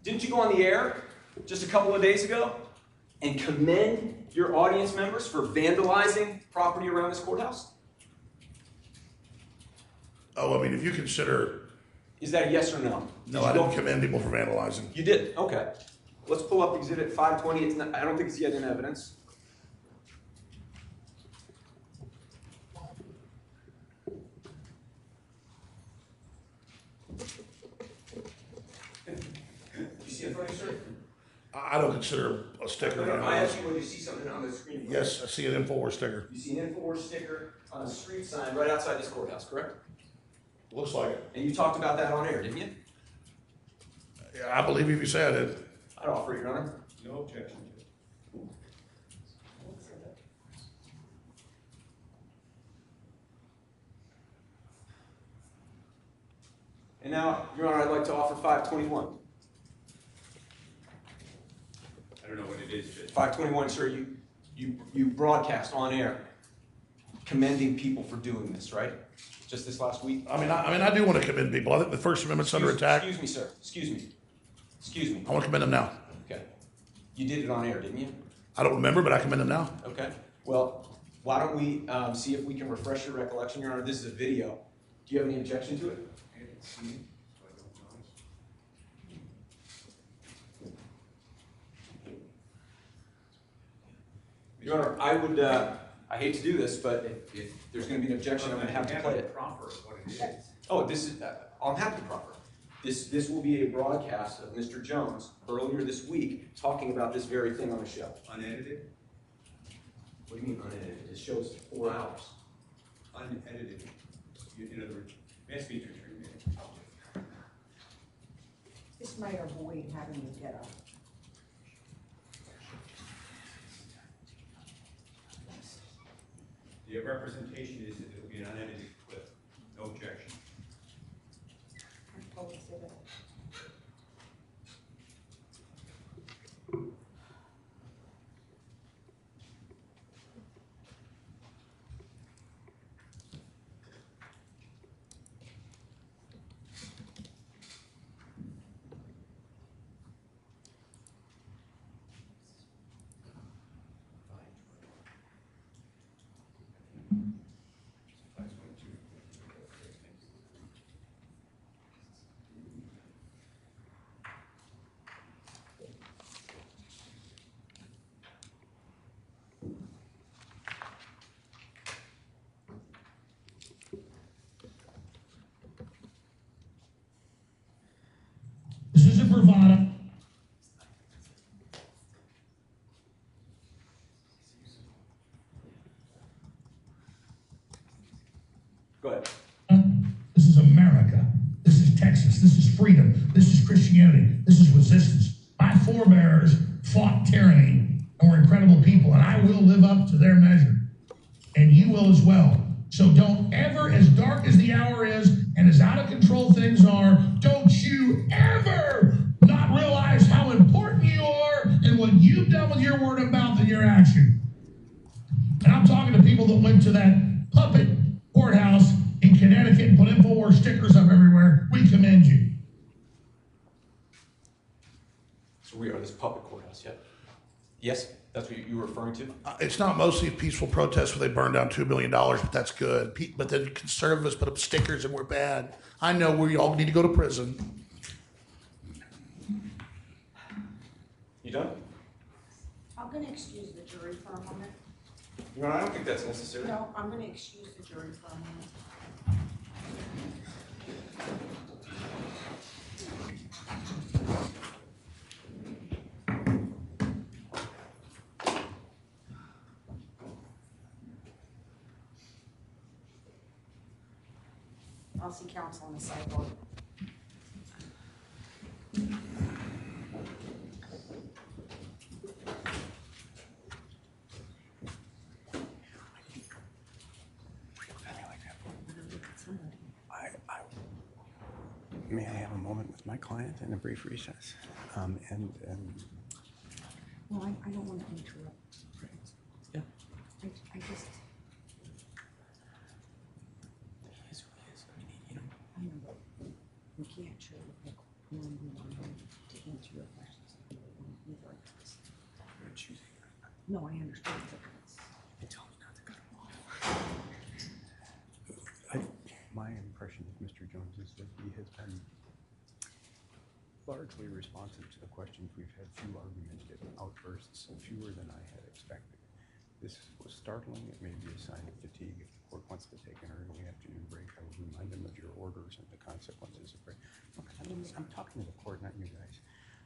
Didn't you go on the air just a couple of days ago and commend your audience members for vandalizing property around this courthouse? Oh, I mean, if you consider... Is that a yes or no? No, I didn't commend people for vandalizing. You did? Okay. Let's pull up Exhibit 520. It's not, I don't think it's yet in evidence. You see it in front of you, sir? I don't consider a sticker. I asked you when you see something on the screen. Yes, I see an InfoWars sticker. You see an InfoWars sticker on a street sign right outside this courthouse, correct? Looks like it. And you talked about that on air, didn't you? Yeah, I believe if you say I did. I'd offer it, Your Honor. No objection, Judge. And now, Your Honor, I'd like to offer 521. I don't know what it is, Judge. 521, sir, you broadcast on air commending people for doing this, right? Just this last week? I mean, I do want to commend people. I think the First Amendment's under attack. Excuse me, sir. Excuse me. Excuse me. I want to commend them now. Okay. You did it on air, didn't you? I don't remember, but I commend them now. Okay. Well, why don't we see if we can refresh your recollection, Your Honor? This is a video. Do you have any objection to it? Your Honor, I would, I hate to do this, but if there's going to be an objection, I'm going to have to play it. Proper is what it is. Oh, this is, I'm happy to proffer. This will be a broadcast of Mr. Jones earlier this week talking about this very thing on the show. Unedited? What do you mean unedited? It shows 4 hours. Unedited. In other words, mass feature treatment. This might avoid having to get up. The representation is that it will be an unedited clip. No objection. I totally see that. This isn't bravado. Go ahead. This is America. This is Texas. This is freedom. This is Christianity. This is resistance. My forebears fought tyranny and were incredible people, and I will live up to their measure. And you will as well. So don't ever, as dark as the hour is and as out of control things are, don't you ever not realize how important you are and what you've done with your word of mouth and your action. And I'm talking to people that went to that puppet courthouse in Connecticut and put InfoWars stickers up everywhere. We commend you. So we are this puppet courthouse, yeah? Yes, that's what you were referring to? It's not mostly peaceful protests where they burn down $2 billion, but that's good. But then conservatives put up stickers and we're bad. I know we all need to go to prison. You done? I'm gonna excuse the jury for a moment. You know, I don't think that's necessary. No, I'm gonna excuse the jury for a moment. I'll see counsel on the sideboard. May I have a moment with my client in a brief recess? Well, I don't want to interrupt. Yeah. I just. I know, but we can't show like one to answer your questions. Either of us. You're choosing. No, I understand the difference. You tell me not to cut him off. My impression of Mr. Jones is that he has been largely responsive to the questions. We've had few argumentative outbursts, fewer than I had expected. This was startling. It may be a sign of fatigue. If the court wants to take an early afternoon break, I will remind them of your orders and the consequences of break. Look, I'm talking to the court, not you guys.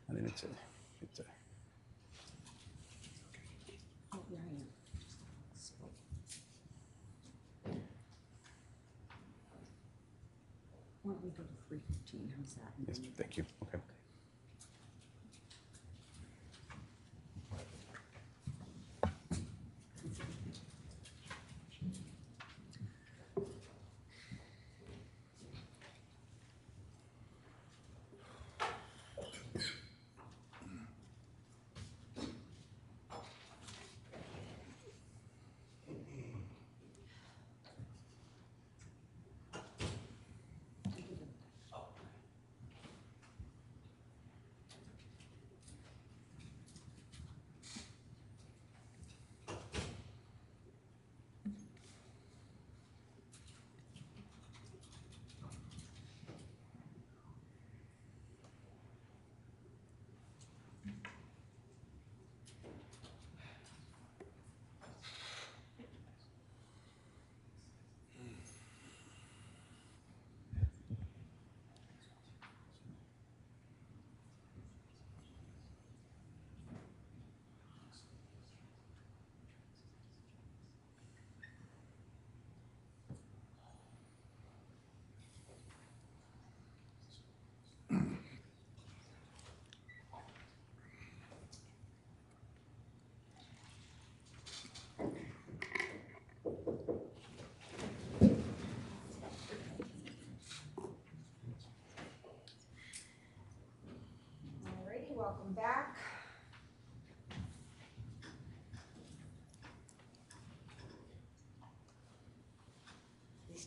I mean, it's a. Oh, yeah, I am. Why don't we go to 3:15? How's that? Yes, thank you. Okay.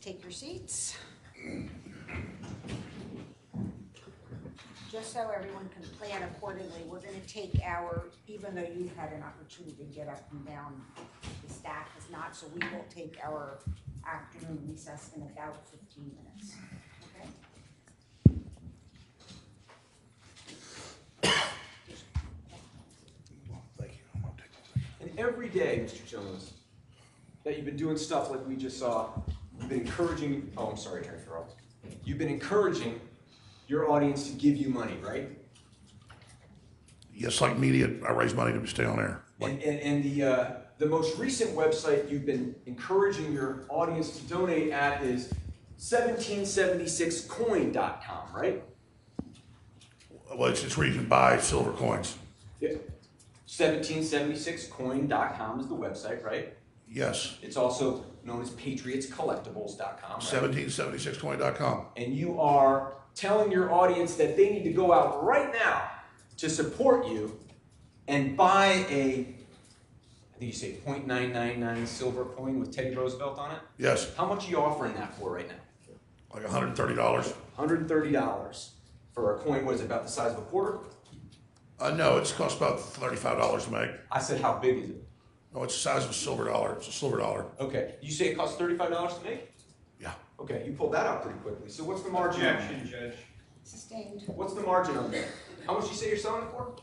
take your seats. Just so everyone can plan accordingly, we're gonna take our, even though you've had an opportunity to get up and down, the staff has not, so we will take our afternoon recess in about 15 minutes, okay? Thank you. I'm gonna take one. And every day, Mr. Jones, that you've been doing stuff like we just saw, you've been encouraging, oh, I'm sorry, Attorney Farrell. You've been encouraging your audience to give you money, right? Yes, like media, I raise money to stay on air. And the most recent website you've been encouraging your audience to donate at is 1776coin.com, right? Well, it's where you can buy silver coins. Yeah. 1776coin.com is the website, right? Yes. It's also known as patriotscollectibles.com, right? 1776coin.com. And you are telling your audience that they need to go out right now to support you and buy a, I think you say 0.999 silver coin with Teddy Roosevelt on it? Yes. How much are you offering that for right now? Like $130. $130 for a coin, what is it, about the size of a quarter? No, it's cost about $35 to make. I said, how big is it? No, it's the size of a silver dollar. It's a silver dollar. Okay, you say it costs $35 to make? Yeah. Okay, you pulled that out pretty quickly. So what's the margin on that? Judge. Sustained. What's the margin on that? How much you say you're selling it for?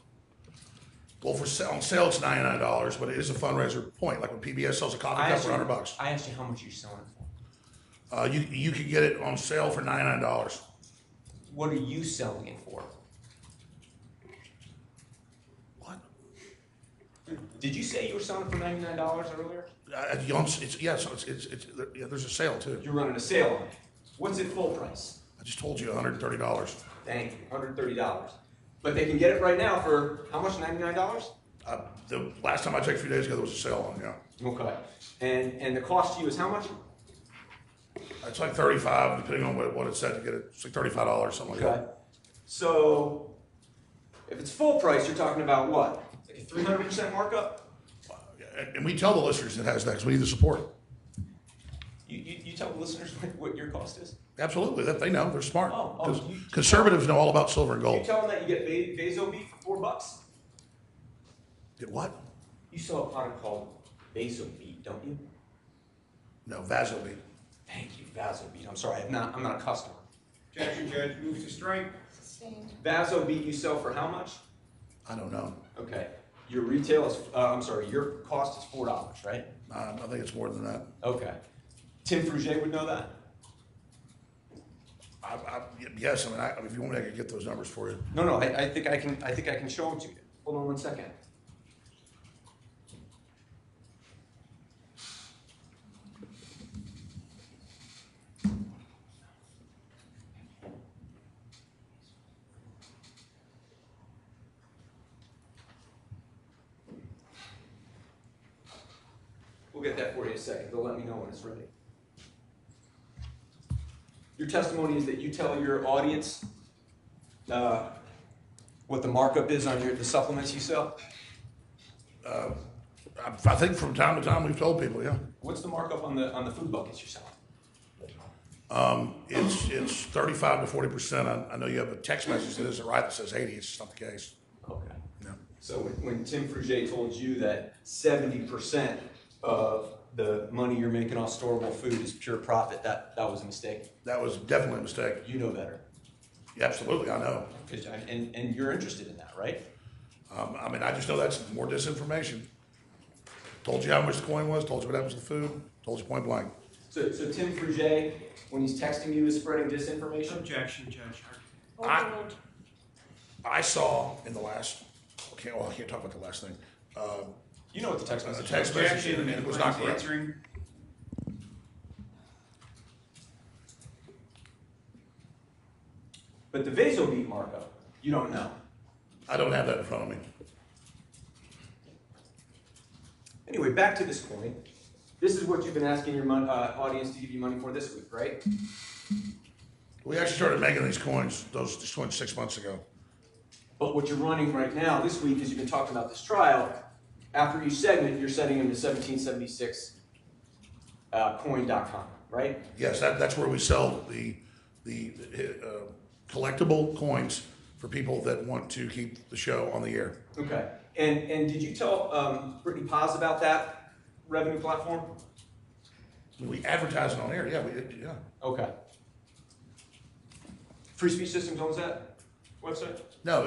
Well, on sale it's $99, but it is a fundraiser point. Like when PBS sells a coffee cup for $100. I asked you how much you're selling it for. You can get it on sale for $99. What are you selling it for? What? Did you say you were selling it for $99 earlier? There's a sale too. You're running a sale on it. What's it full price? I just told you $130. Thank you, $130. But they can get it right now for how much, $99? The last time I checked a few days ago, there was a sale on, yeah. Okay. And the cost to you is how much? It's like $35, depending on what it said to get it. It's like $35, something like that. So if it's full price, you're talking about what? Like a 300% markup? And we tell the listeners it has that because we need the support. You tell the listeners what your cost is? Absolutely, that they know. They're smart. You Conservatives know all about silver and You gold. tell them that you get Vaso beef for $4? Get what? You sell a product called Vaso beef, don't you? No, Vaso beef. Thank you, Vaso beef. I'm sorry, I'm not a customer. Objection, Judge. Moves to strike. Sustained. Vaso beef you sell for how much? I don't know. Okay. Your retail is, your cost is $4, right? I think it's more than that. Okay. Tim Fruget would know that? Yes, I mean, if you want me, I could get those numbers for you. No, I think I can show them to you. Hold on 1 second. We'll get that for you in a second. They'll let me know when it's ready. Your testimony is that you tell your audience what the markup is on the supplements you sell? I think from time to time we've told people, yeah. What's the markup on the food buckets you're selling? It's 35 to 40%. I know you have a text message that isn't right that says 80. It's just not the case. Okay. No. So when Tim Fruget told you that 70% of the money you're making off storable food is pure profit, that was a mistake. That was definitely a mistake. You know better. Yeah, absolutely, I know. And you're interested in that, right? I mean, I just know that's more disinformation. Told you how much the coin was, told you what happens to the food, told you point blank. So Tim Fruget, when he's texting you, is spreading disinformation? Objection, Judge. I saw in the last, I can't talk about the last thing. You know what the text message is. Text message, and it was not correct. Answering. But the Vaso beef markup, you don't know. I don't have that in front of me. Anyway, back to this coin. This is what you've been asking your audience to give you money for this week, right? We actually started making these coins 6 months ago. But what you're running right now, this week, is you've been talking about this trial. After each segment, you're sending them to 1776coin.com. right? Yes, that's where we sell the collectible coins for people that want to keep the show on the air. Okay. And did you tell Brittany Paz about that revenue platform? We advertise it on air, yeah. Okay. Free Speech Systems owns that website? No,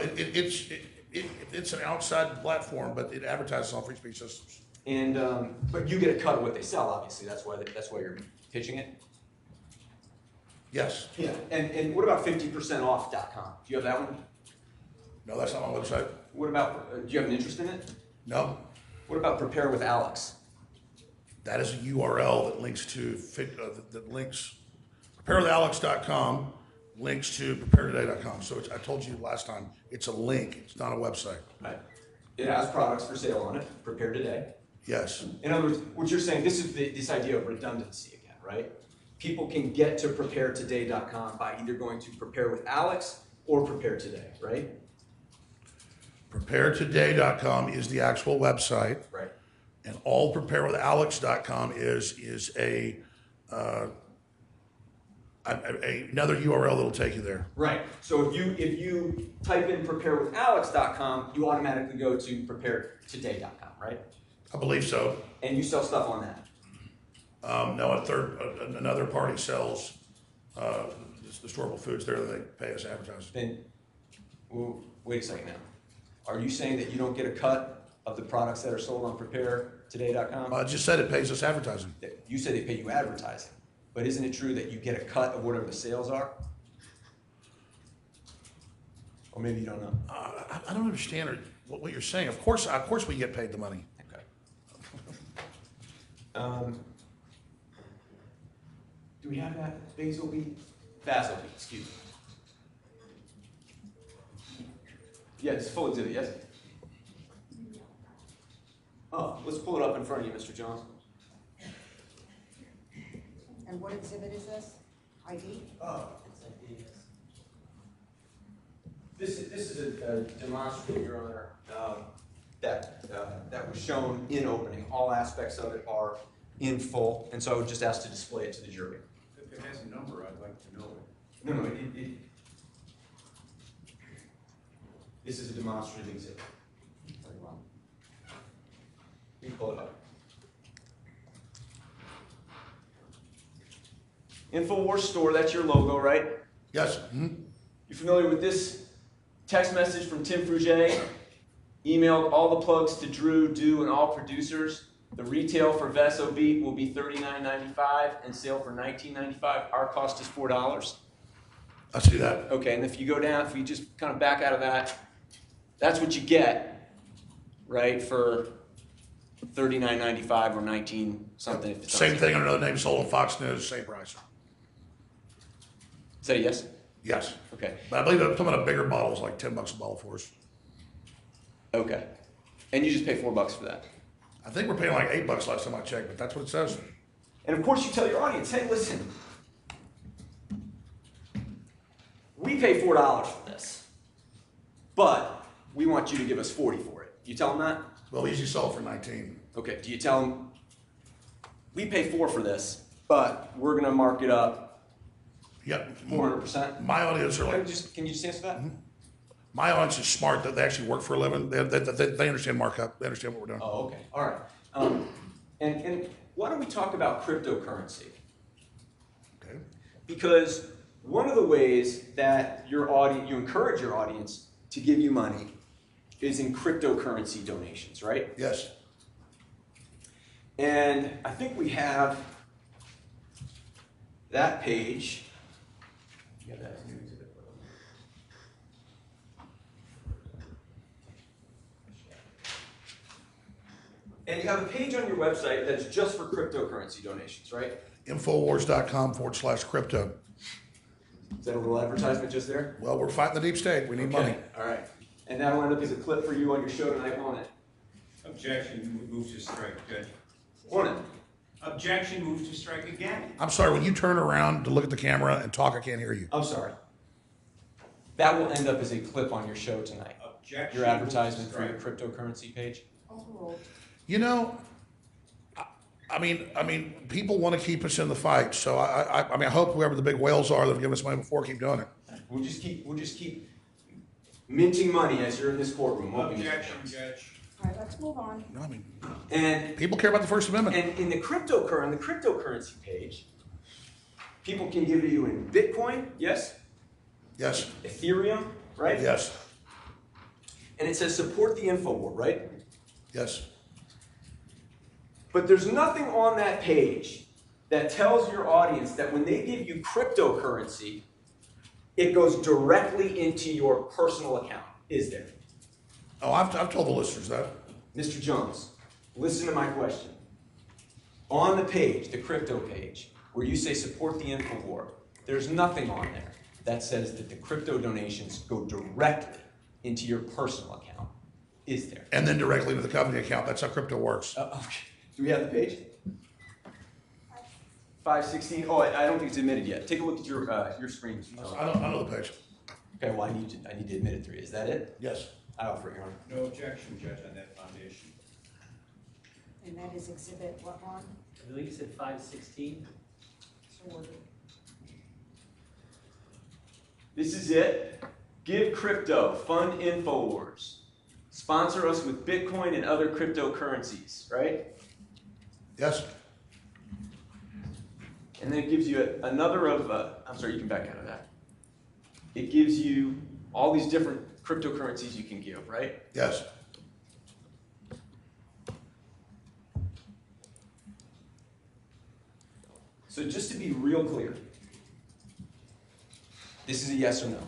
it's an outside platform, but it advertises on Free Speech Systems. And but you get a cut of what they sell, obviously. That's why you're pitching it. Yes. Yeah. And what about 50percentoff.com? Do you have that one? No, that's not on the website. What about? Do you have an interest in it? No. What about Prepare with Alex? That is a URL that links to preparewithalex.com links to preparetoday.com. So I told you last time, it's a link. It's not a website. Right. It has products for sale on it. Prepare Today. Yes. In other words, what you're saying, this is this idea of redundancy again, right? People can get to preparetoday.com by either going to Prepare with Alex or Prepare Today, right? Preparetoday.com is the actual website. Right. And all preparewithalex.com is another URL that'll take you there. Right. So if you type in preparewithalex.com, you automatically go to preparetoday.com, right? I believe so. And you sell stuff on that. No, another party sells the storable foods there that they pay us advertising. Then, well, wait a second now. Are you saying that you don't get a cut of the products that are sold on preparetoday.com? I just said it pays us advertising. You said they pay you advertising, but isn't it true that you get a cut of whatever the sales are? Or maybe you don't know. I don't understand what you're saying. Of course we get paid the money. Okay. Do we have that? Basil beet? Basil beet, excuse me. Yeah, it's a full exhibit, yes? Oh, let's pull it up in front of you, Mr. Jones. And what exhibit is this? ID? This is a demonstrative, Your Honor, that was shown in opening. All aspects of it are in full, and so I would just ask to display it to the jury. If it has a number, I'd like to know it. No, this is a demonstrative exhibit. Very well. You can pull it up. InfoWars Store, that's your logo, right? Yes. Mm-hmm. You familiar with this text message from Tim Fruget? Emailed all the plugs to Drew, Do, and all producers. The retail for Veso Beat will be $39.95 and sale for $19.95. Our cost is $4. I see that. Okay, and if you go down, if you just kind of back out of that, that's what you get, right, for $39.95 or 19 something. If it's Same thing under another name sold on Fox News, same price. Is that a yes? Yes. Okay. But I believe that some of the bigger bottles, like $10 a bottle for us. Okay. And you just pay $4 for that? I think we're paying like $8 last time I checked, but that's what it says. And of course you tell your audience, hey, listen, we pay $4 for this, but we want you to give us $40 for it. You tell them that? Well, we usually sell it for $19. Okay, do you tell them, we pay $4 for this, but we're gonna mark it up 400%? My audience are like, can you just answer that? Mm-hmm. My audience is smart, that they actually work for a living. They understand markup. They understand what we're doing. Oh, okay. All right. And why don't we talk about cryptocurrency? Okay. Because one of the ways that you encourage your audience to give you money is in cryptocurrency donations, right? Yes. And I think we have that page. You have that and you have a page on your website that's just for cryptocurrency donations, right? Infowars.com/crypto. Is that a little advertisement just there? Well, we're fighting the deep state. We need money. All right. And that'll end up as a clip for you on your show tonight, won't it? Objection, move to strike, Judge. Won't it? Objection, move to strike again. I'm sorry, when you turn around to look at the camera and talk, I can't hear you. I'm sorry. That will end up as a clip on your show tonight. Objection. Your advertisement for your cryptocurrency page. You know, I mean, people want to keep us in the fight, so I mean, I hope whoever the big whales are that have given us money before keep doing it. We'll just keep minting money as you're in this courtroom. won't we, Mr. Objection, Jones? Judge. All right, let's move on. I mean, And people care about the First Amendment. And in the cryptocurrency page, people can give you in Bitcoin, yes? Yes. Ethereum, right? Yes. And it says support the InfoWar, right? Yes. But there's nothing on that page that tells your audience that when they give you cryptocurrency, it goes directly into your personal account, is there? Oh, I've told the listeners that. Mr. Jones, listen to my question. On the page, the crypto page, where you say support the InfoWar, there's nothing on there that says that the crypto donations go directly into your personal account, is there? And then directly to the company account. That's how crypto works. Okay. Do we have the page? 516. Oh, I don't think it's admitted yet. Take a look at your screen. Mr. Jones. I know the page. Okay, well, I need to admit it 3. Is that it? Yes. I offer it, Your Honor. No objection, Judge, on that foundation. And that is exhibit what, Ron? I believe you said 516. So ordered. This is it. Give crypto, fund InfoWars. Sponsor us with Bitcoin and other cryptocurrencies, right? Yes. And then it gives you another of, I'm sorry, you can back out of that. It gives you all these different cryptocurrencies you can give, right? Yes. So just to be real clear, this is a yes or no.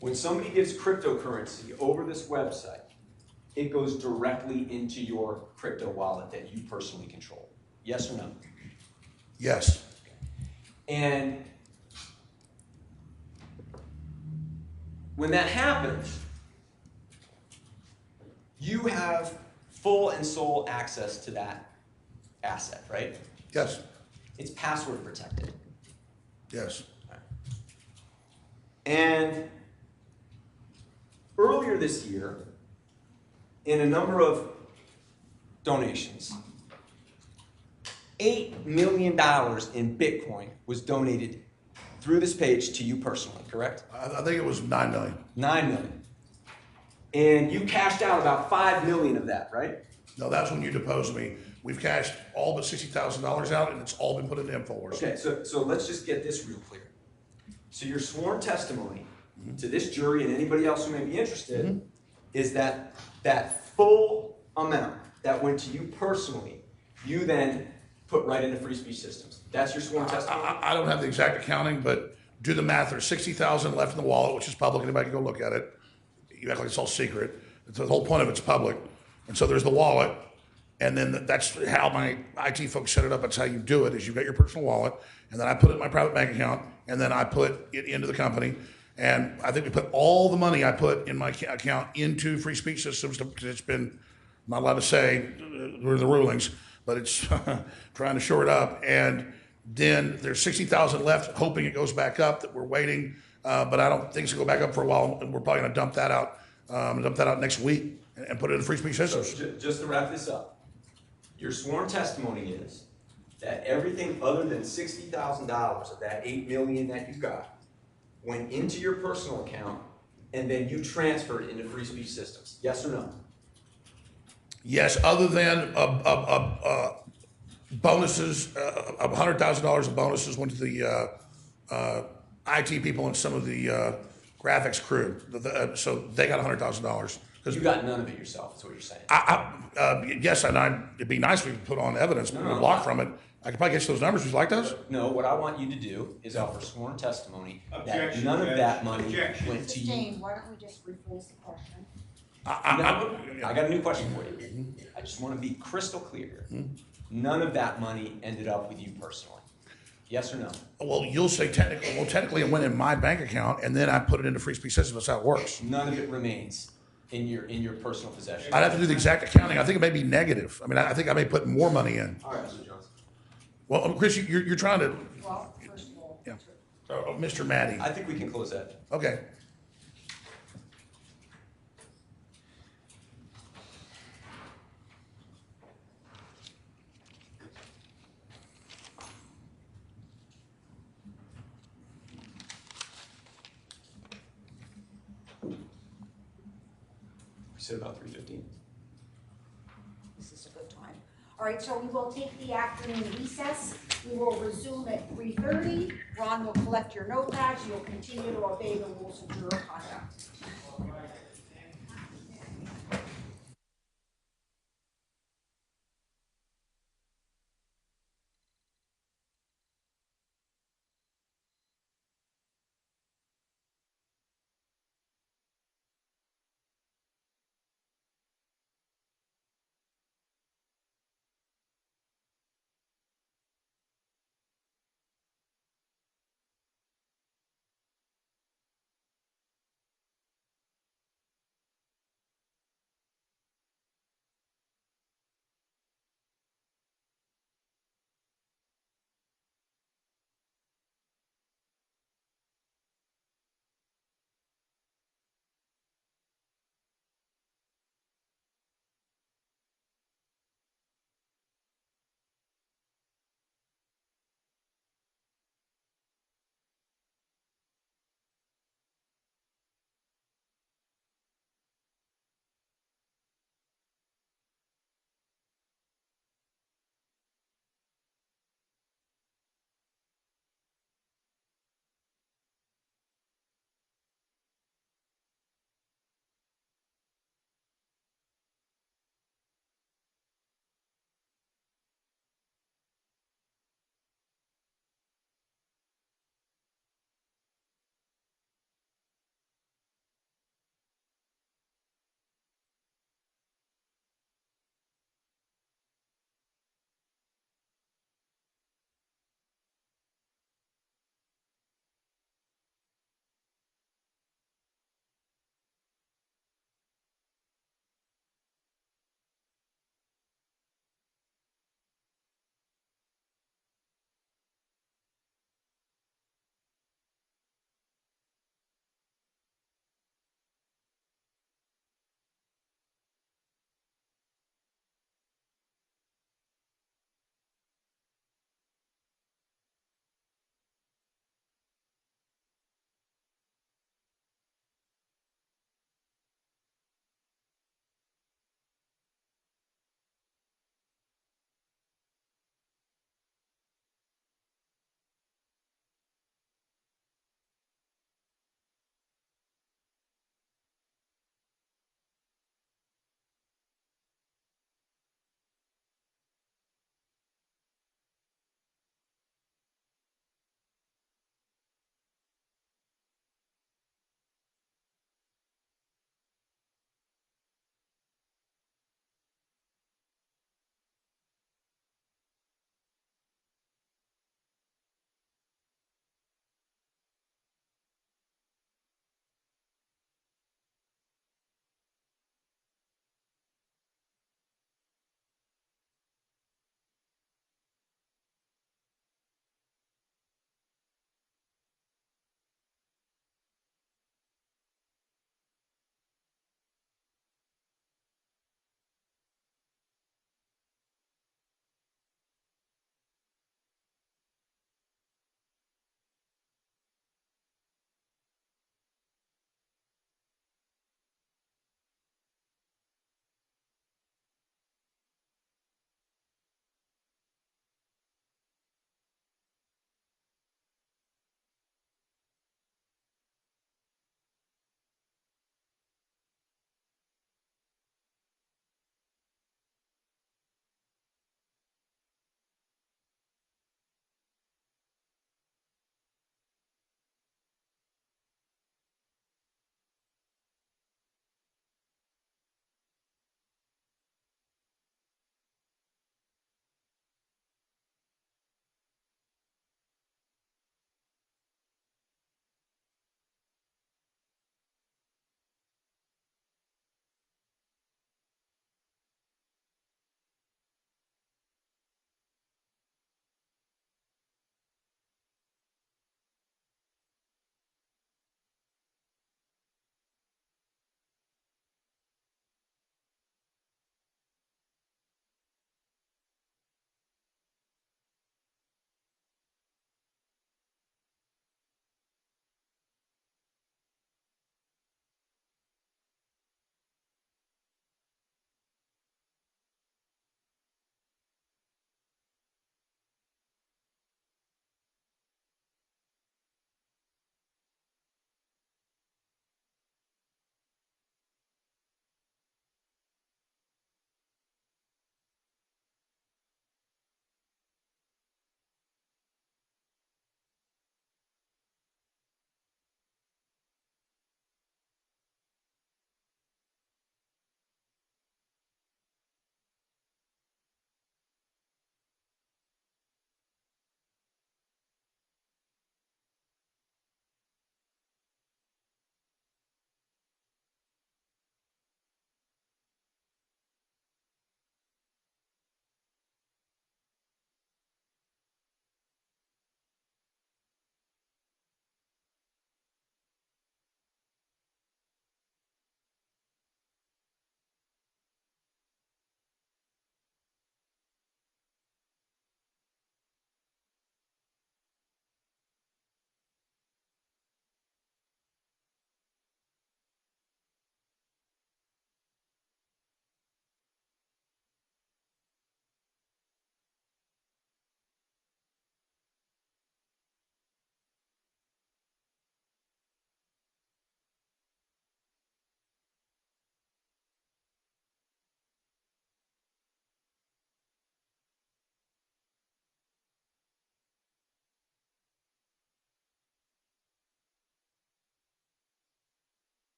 When somebody gives cryptocurrency over this website, it goes directly into your crypto wallet that you personally control. Yes or no? Yes. And when that happens, you have full and sole access to that asset, right? Yes. It's password protected. Yes. And earlier this year, in a number of donations, $8 million in Bitcoin was donated through this page to you personally, correct? I think it was 9 million. 9 million. And you cashed out about 5 million of that, right? No, that's when you deposed me. We've cashed all but $60,000 out, and it's all been put into InfoWars. Okay, so let's just get this real clear. So your sworn testimony to this jury and anybody else who may be interested is that that full amount that went to you personally, you then put right into free speech systems. That's your sworn testimony? I don't have the exact accounting, but do the math. There's $60,000 left in the wallet, which is public. Anybody can go look at it. You act like it's all secret. The whole point of it's public. And so there's the wallet. And then that's how my IT folks set it up. That's how you do it, is you've got your personal wallet, and then I put it in my private bank account, and then I put it into the company. And I think we put all the money I put in my account into free speech systems, because it's been, I'm not allowed to say during the rulings, but it's trying to shore it up. And then there's 60,000 left, hoping it goes back up, that we're waiting. But I don't think it's gonna go back up for a while, and we're probably gonna dump that out next week and put it in free speech systems. So just to wrap this up, your sworn testimony is that everything other than $60,000 of that $8 million that you got went into your personal account, and then you transferred into free speech systems. Yes or no? Yes, other than bonuses, $100,000 of bonuses went to the IT people and some of the graphics crew. So they got $100,000. You got none of it yourself, is what you're saying. Yes, and it'd be nice if we could put on evidence, but we're blocked from it. I could probably get you those numbers. Would you like those? No, what I want you to do is offer sworn testimony that Objection, none of Judge. that money Objection. went to you. Jane, why don't we just rephrase the question? I got a new question for you. I just want to be crystal clear. None of that money ended up with you personally. Yes or no? Well, you'll say technically. Well, technically, it went in my bank account, and then I put it into free speech systems. That's how it works. None of it remains in your personal possession. I'd have to do the exact accounting. I think it may be negative. I mean, I think I may put more money in. All right, Mr. Jones. Well, Chris, you're trying to. Well, first of all, Yeah. Mr. Maddie. I think we can close that. Okay. said about 3:15. This is a good time. All right, so we will take the afternoon recess. We will resume at 3:30. Ron will collect your notepads. You'll continue to obey the rules of juror conduct.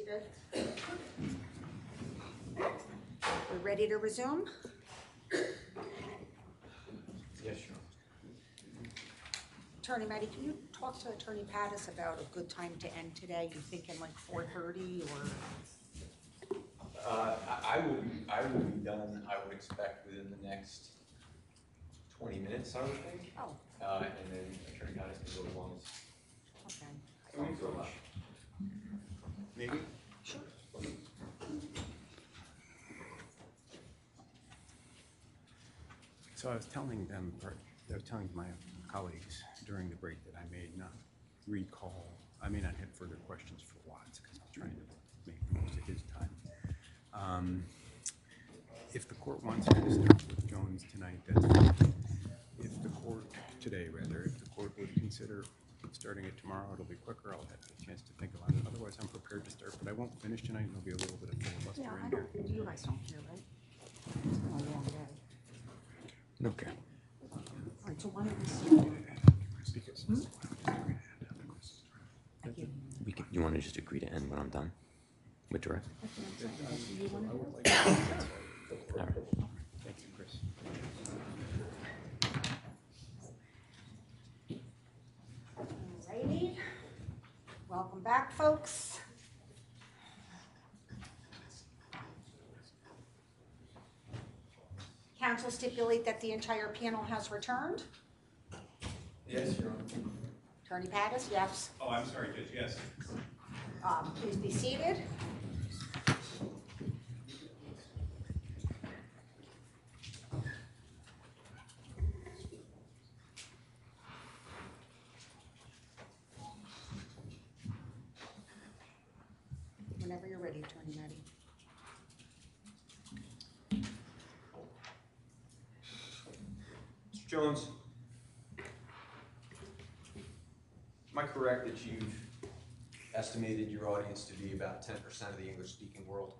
seated. We're ready to resume? Yes, sure. Attorney Maddie, can you talk to Attorney Pattis about a good time to end today? You thinking like 4:30 or? I will be done, I would expect, within the next 20 minutes, I would think. Oh, And then Attorney Pattis can go as long as. okay. Can we go up? Maybe? Sure. So I was telling them, or I was telling my colleagues during the break that I may not recall, I may not have further questions for Watts because I'm trying to make the most of his time. If the court wants me to start with Jones tonight, that's fine. If the court, today rather, if the court would consider starting it tomorrow, it'll be quicker. I'll have a chance to think about it. Otherwise, I'm prepared to start, but I won't finish tonight. There'll be a little bit of filibuster Yeah, in I here. don't, you guys don't care, right? It's been a long day. Okay. All right, so why don't we start? Because You want to just agree to end when I'm done with direct? That's what I'm saying. Do you want to do it? All right. thank you, Chris. Alrighty. Welcome back, folks. Council stipulate that the entire panel has returned. Yes, Your Honor. Attorney Pattis, yes. Oh, I'm sorry, Judge, yes. Please be seated. Whenever you're ready, Attorney Maddie. Mr. Jones, am I correct that you've estimated your audience to be about 10% of the English-speaking world?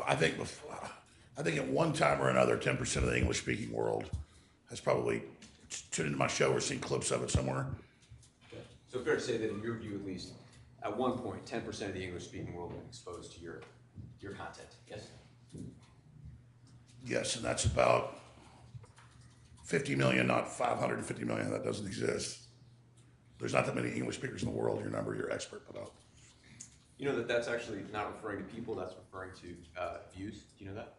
I think at one time or another, 10% of the English-speaking world has probably tuned into my show or seen clips of it somewhere. Okay. So fair to say that in your view, at least, at one point, 10% of the English-speaking world was exposed to your content, yes? Yes, and that's about 50 million, not 550 million. That doesn't exist. There's not that many English speakers in the world. Your number, your expert put out. You know that that's actually not referring to people, that's referring to views. Do you know that?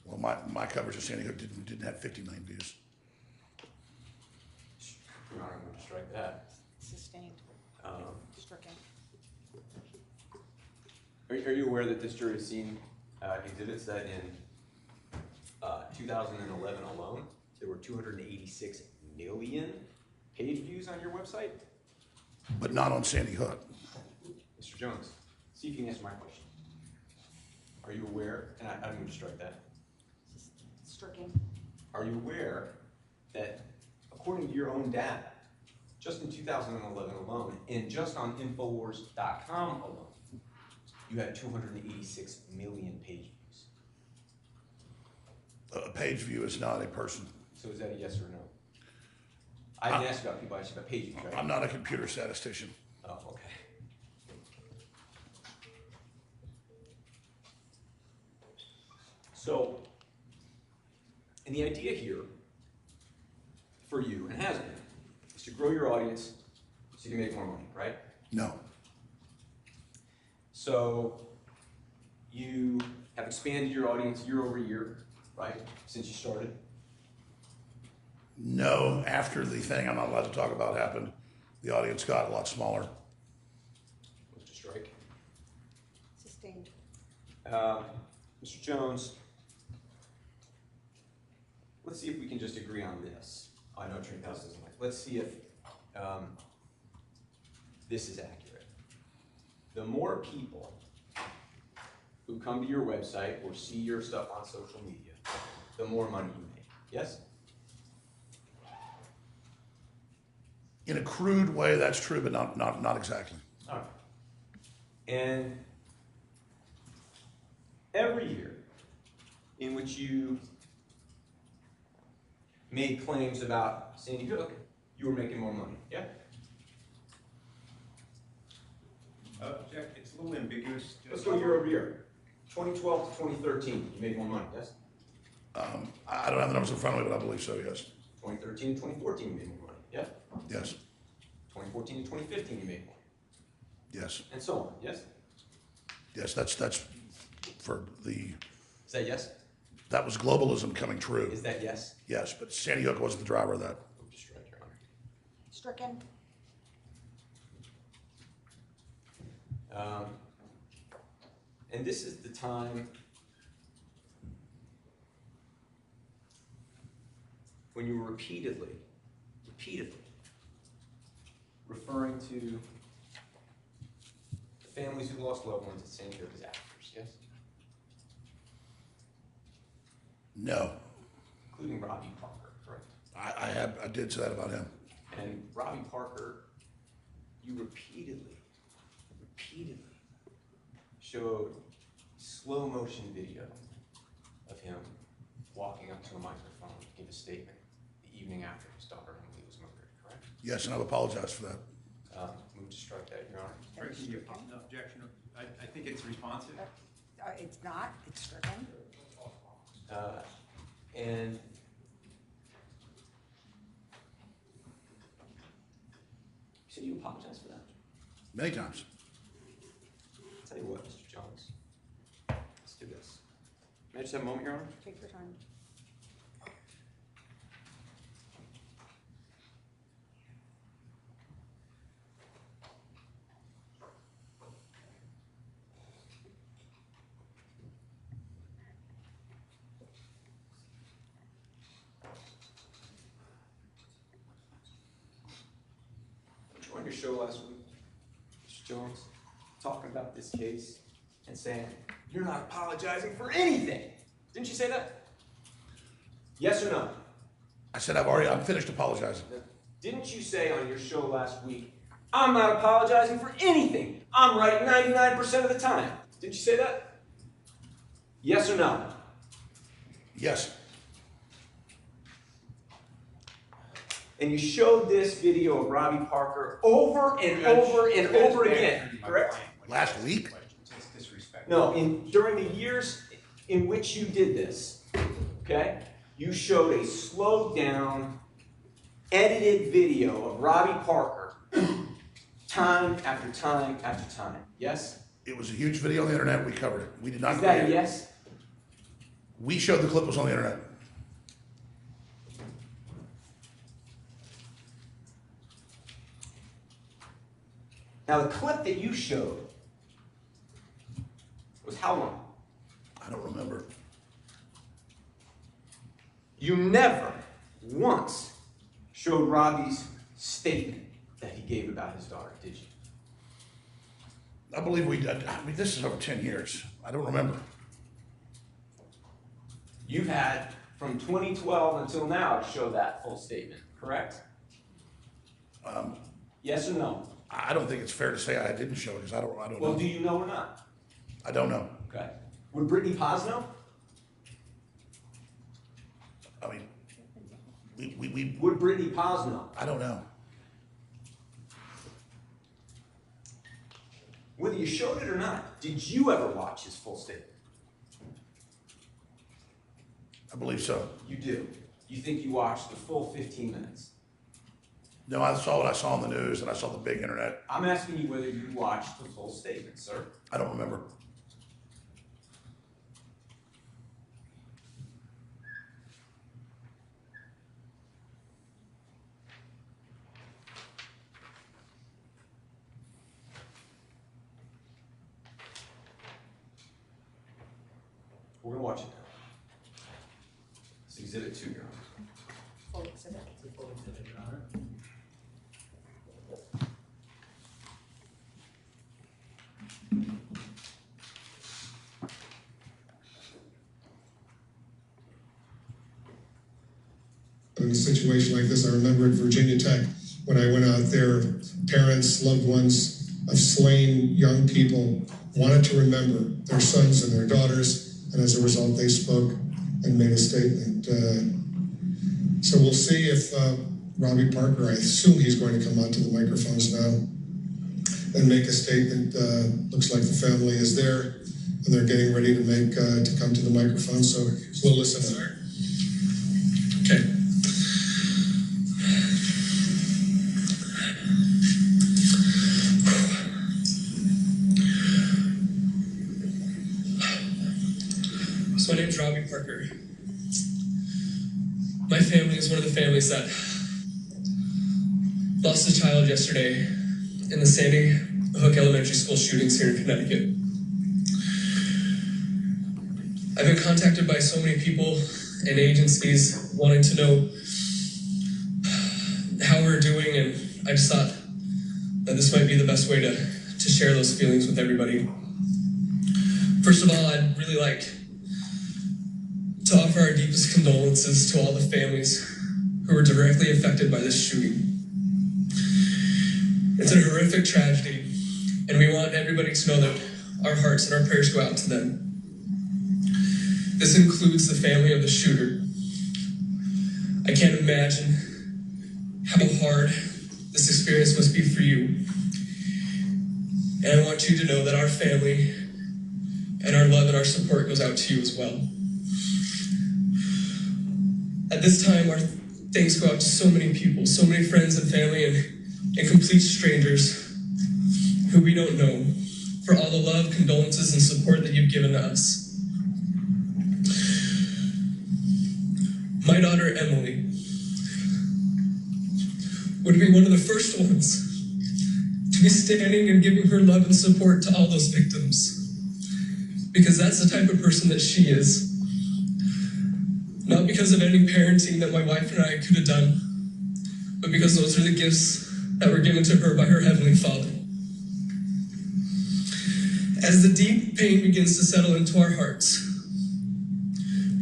Well, my coverage of Sandy Hook didn't have 50 million views. Your Honor, I'm going to strike that. Sustained. Stricken. Are you aware that this jury has seen exhibits that in 2011 alone, there were 286 million page views on your website? But not on Sandy Hook. Mr. Jones, see if you can answer my question. Are you aware, and I'm going to strike that. Stricken. Are you aware that according to your own data, just in 2011 alone, and just on Infowars.com alone, you had 286 million page views? A page view is not a person. So is that a yes or no? I didn't ask about people, I asked about page views, right? I'm not a computer statistician. Oh, okay. So, and the idea here for you, and has been, is to grow your audience so you can make more money, right? No. So, you have expanded your audience year over year, right, since you started? No, after the thing I'm not allowed to talk about happened, the audience got a lot smaller. Mr. Strike. Sustained. Mr. Jones, let's see if we can just agree on this. I know Attorney Pattis doesn't like. Let's see if this is accurate. The more people who come to your website or see your stuff on social media, the more money you make. Yes? In a crude way, that's true, but not exactly. All right. And every year in which you made claims about Sandy Hook, you were making more money, yeah? Jack, it's a little ambiguous. Let's go year over year. 2012 to 2013, you made more money, yes? I don't have the numbers in front of me, but I believe so, yes. 2013 to 2014, you made more money, yeah? Yes, 2014 to 2015, you made more. yes, And so on, yes? yes, that's for the, Is that yes? that was globalism coming true. Is that yes? Yes, but Sandy Hook wasn't the driver of that. Move to strike, Your Honor. Stricken. And this is the time when you were repeatedly referring to the families who lost loved ones at Sandy Hook as actors, yes? No, Including Robbie Parker, correct? I did say that about him. And Robbie Parker, you repeatedly showed slow motion video of him walking up to a microphone to give a statement the evening after his daughter Emily was murdered, correct? Yes, and I've apologized for that. Move to strike that, Your Honor. Striking the objection. I think it's responsive. It's not, it's stricken. And you said you apologized for that? Many times. I'll tell you what, Mr. Jones, let's do this. May I just have a moment, Your Honor? Take your time. You were on your show last week, Mr. Jones, talking about this case and saying, you're not apologizing for anything. Didn't you say that? Yes or no? I said I'm finished apologizing. Didn't you say on your show last week, I'm not apologizing for anything. I'm right 99% of the time. Didn't you say that? Yes or no? Yes. And you showed this video of Robbie Parker over and over and over again, correct? Last week? No, during the years in which you did this, okay, you showed a slowed down, edited video of Robbie Parker time after time after time, yes? It was a huge video on the internet. We covered it. We did not. Is that a create it. yes? We showed the clip was on the internet. Now the clip that you showed was how long? I don't remember. You never once showed Robbie's statement that he gave about his daughter, did you? I believe we did. I mean, this is over 10 years. I don't remember. You've had from 2012 until now to show that full statement, correct? Yes or no? I don't think it's fair to say I didn't show it because I don't Well, know. do you know or not? I don't know. Okay. Would Brittany Paz know? I mean, we Would Brittany Paz know? I don't know. Whether you showed it or not, did you ever watch his full statement? I believe so. You do. You think you watched the full 15 minutes? No, I saw what I saw on the news and I saw the big internet. I'm asking you whether you watched the full statement, sir. I don't remember. We're going to watch it now. It's Exhibit 2, Your Honor. Full exhibit. Full exhibit, Your Honor. In a situation like this, I remember at Virginia Tech, when I went out there, parents, loved ones of slain young people wanted to remember their sons and their daughters, and as a result, they spoke and made a statement. So we'll see if Robbie Parker, I assume he's going to come out to the microphones now and make a statement. Looks like the family is there and they're getting ready to come to the microphone, so we'll listen. Okay. So my name's Robbie Parker. My family is one of the families that lost a child yesterday in the Sandy Hook Elementary School shootings here in Connecticut. I've been contacted by so many people and agencies wanting to know how we're doing, and I just thought that this might be the best way to share those feelings with everybody. First of all, I'd really like to offer our deepest condolences to all the families who were directly affected by this shooting. It's a horrific tragedy, and we want everybody to know that our hearts and our prayers go out to them. This includes the family of the shooter. I can't imagine how hard this experience must be for you. And I want you to know that our family and our love and our support goes out to you as well. At this time, our thanks go out to so many people, so many friends and family and complete strangers who we don't know, for all the love, condolences, and support that you've given to us. My daughter, Emily, would be one of the first ones to be standing and giving her love and support to all those victims, because that's the type of person that she is. Not because of any parenting that my wife and I could have done, but because those are the gifts that were given to her by her Heavenly Father. As the deep pain begins to settle into our hearts,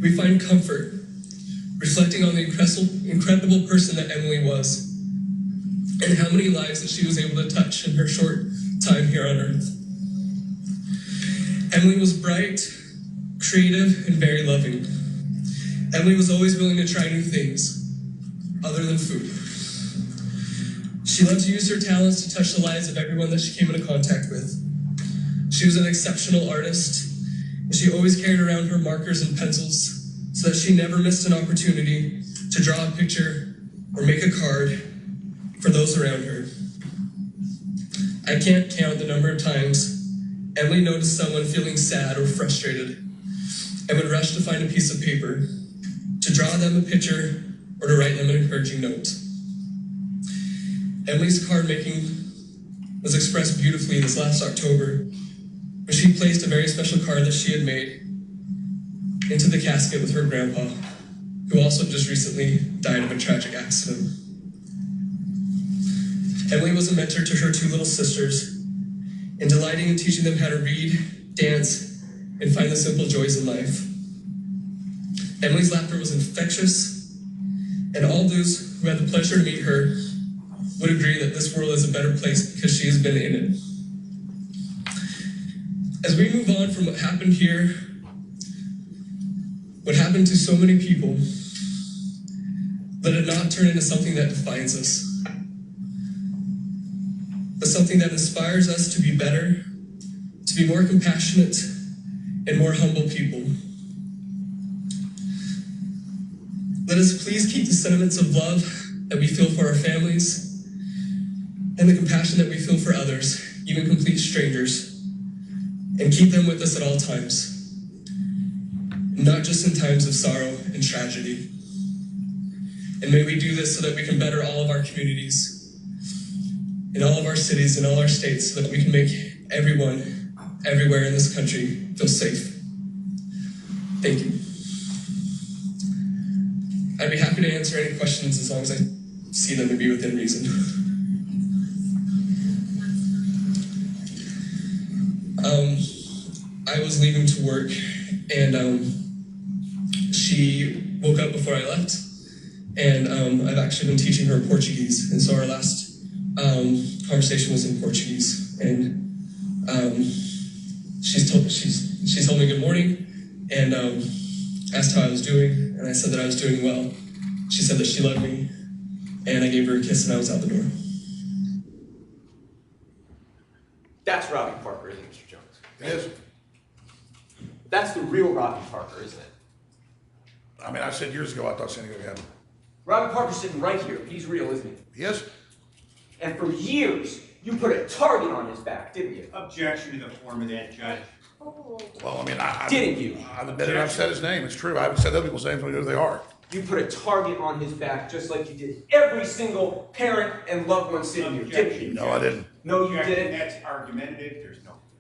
we find comfort reflecting on the incredible person that Emily was, and how many lives that she was able to touch in her short time here on earth. Emily was bright, creative, and very loving. Emily was always willing to try new things, other than food. She loved to use her talents to touch the lives of everyone that she came into contact with. She was an exceptional artist, and she always carried around her markers and pencils so that she never missed an opportunity to draw a picture or make a card for those around her. I can't count the number of times Emily noticed someone feeling sad or frustrated and would rush to find a piece of paper to draw them a picture or to write them an encouraging note. Emily's card making was expressed beautifully this last October, when she placed a very special card that she had made into the casket with her grandpa, who also just recently died of a tragic accident. Emily was a mentor to her two little sisters, in delighting and teaching them how to read, dance, and find the simple joys in life. Emily's laughter was infectious, and all those who had the pleasure to meet her would agree that this world is a better place because she has been in it. As we move on from what happened here, what happened to so many people, let it not turn into something that defines us, but something that inspires us to be better, to be more compassionate, and more humble people. Let us please keep the sentiments of love that we feel for our families and the compassion that we feel for others, even complete strangers, and keep them with us at all times, not just in times of sorrow and tragedy. And may we do this so that we can better all of our communities, in all of our cities, in all our states, so that we can make everyone, everywhere in this country feel safe. Thank you. I'd be happy to answer any questions as long as I see them to be within reason. I was leaving to work, and she woke up before I left, and I've actually been teaching her Portuguese, and so our last conversation was in Portuguese, and she's told me good morning, and asked how I was doing, and I said that I was doing well. She said that she loved me, and I gave her a kiss and I was out the door. That's Robbie Parker, isn't it, Mr. Jones? It is. That's the real Robbie Parker, isn't it? I mean, I said years ago I thought San Diego had him. Robbie Parker's sitting right here. He's real, isn't he? He is. And for years, you put a target on his back, didn't you? Objection to the form of that, Judge. Well, I mean, Didn't you? I've admitted I've said his name. It's true. I haven't said other people's names. We know who they are. You put a target on his back just like you did every single parent and loved one sitting here, didn't you? No, I didn't. No, you Objection. didn't. That's argumentative.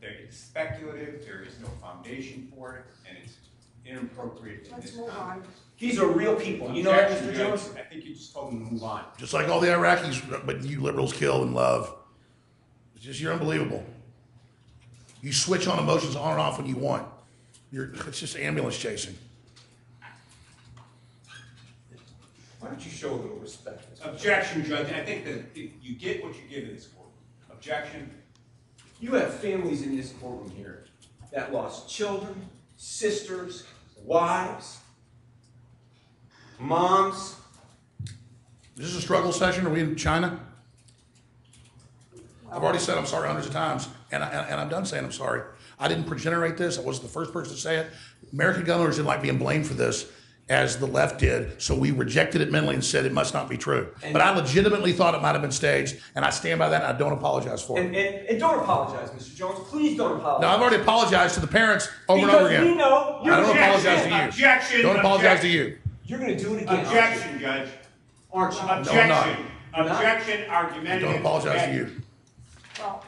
It's speculative. There is no foundation for it, and it's inappropriate in this context. These are real people. You know that, Mr. Jones? I think you just told them to move on. Just like all the Iraqis, but you liberals kill and love. It's just, you're unbelievable. You switch on emotions on and off when you want. It's just ambulance chasing. Why don't you show a little respect? Objection, Judge. I think that you get what you give in this court. Objection. You have families in this courtroom here that lost children, sisters, wives, moms. Is this a struggle session? Are we in China? I've already said I'm sorry hundreds of times, and I'm done saying I'm sorry. I didn't generate this. I wasn't the first person to say it. American gun owners didn't like being blamed for this, as the left did, so we rejected it mentally and said it must not be true. But I legitimately thought it might have been staged, and I stand by that, and I don't apologize for it. And don't apologize, Mr. Jones. Please don't apologize. No, I've already apologized to the parents over and over again. Because we know you're I don't apologize to you. Objection. Don't apologize to you. You're going to do it again. Objection, Judge. Aren't you? Objection. No, I'm not. Objection. I Argumentative. don't apologize to you. Well,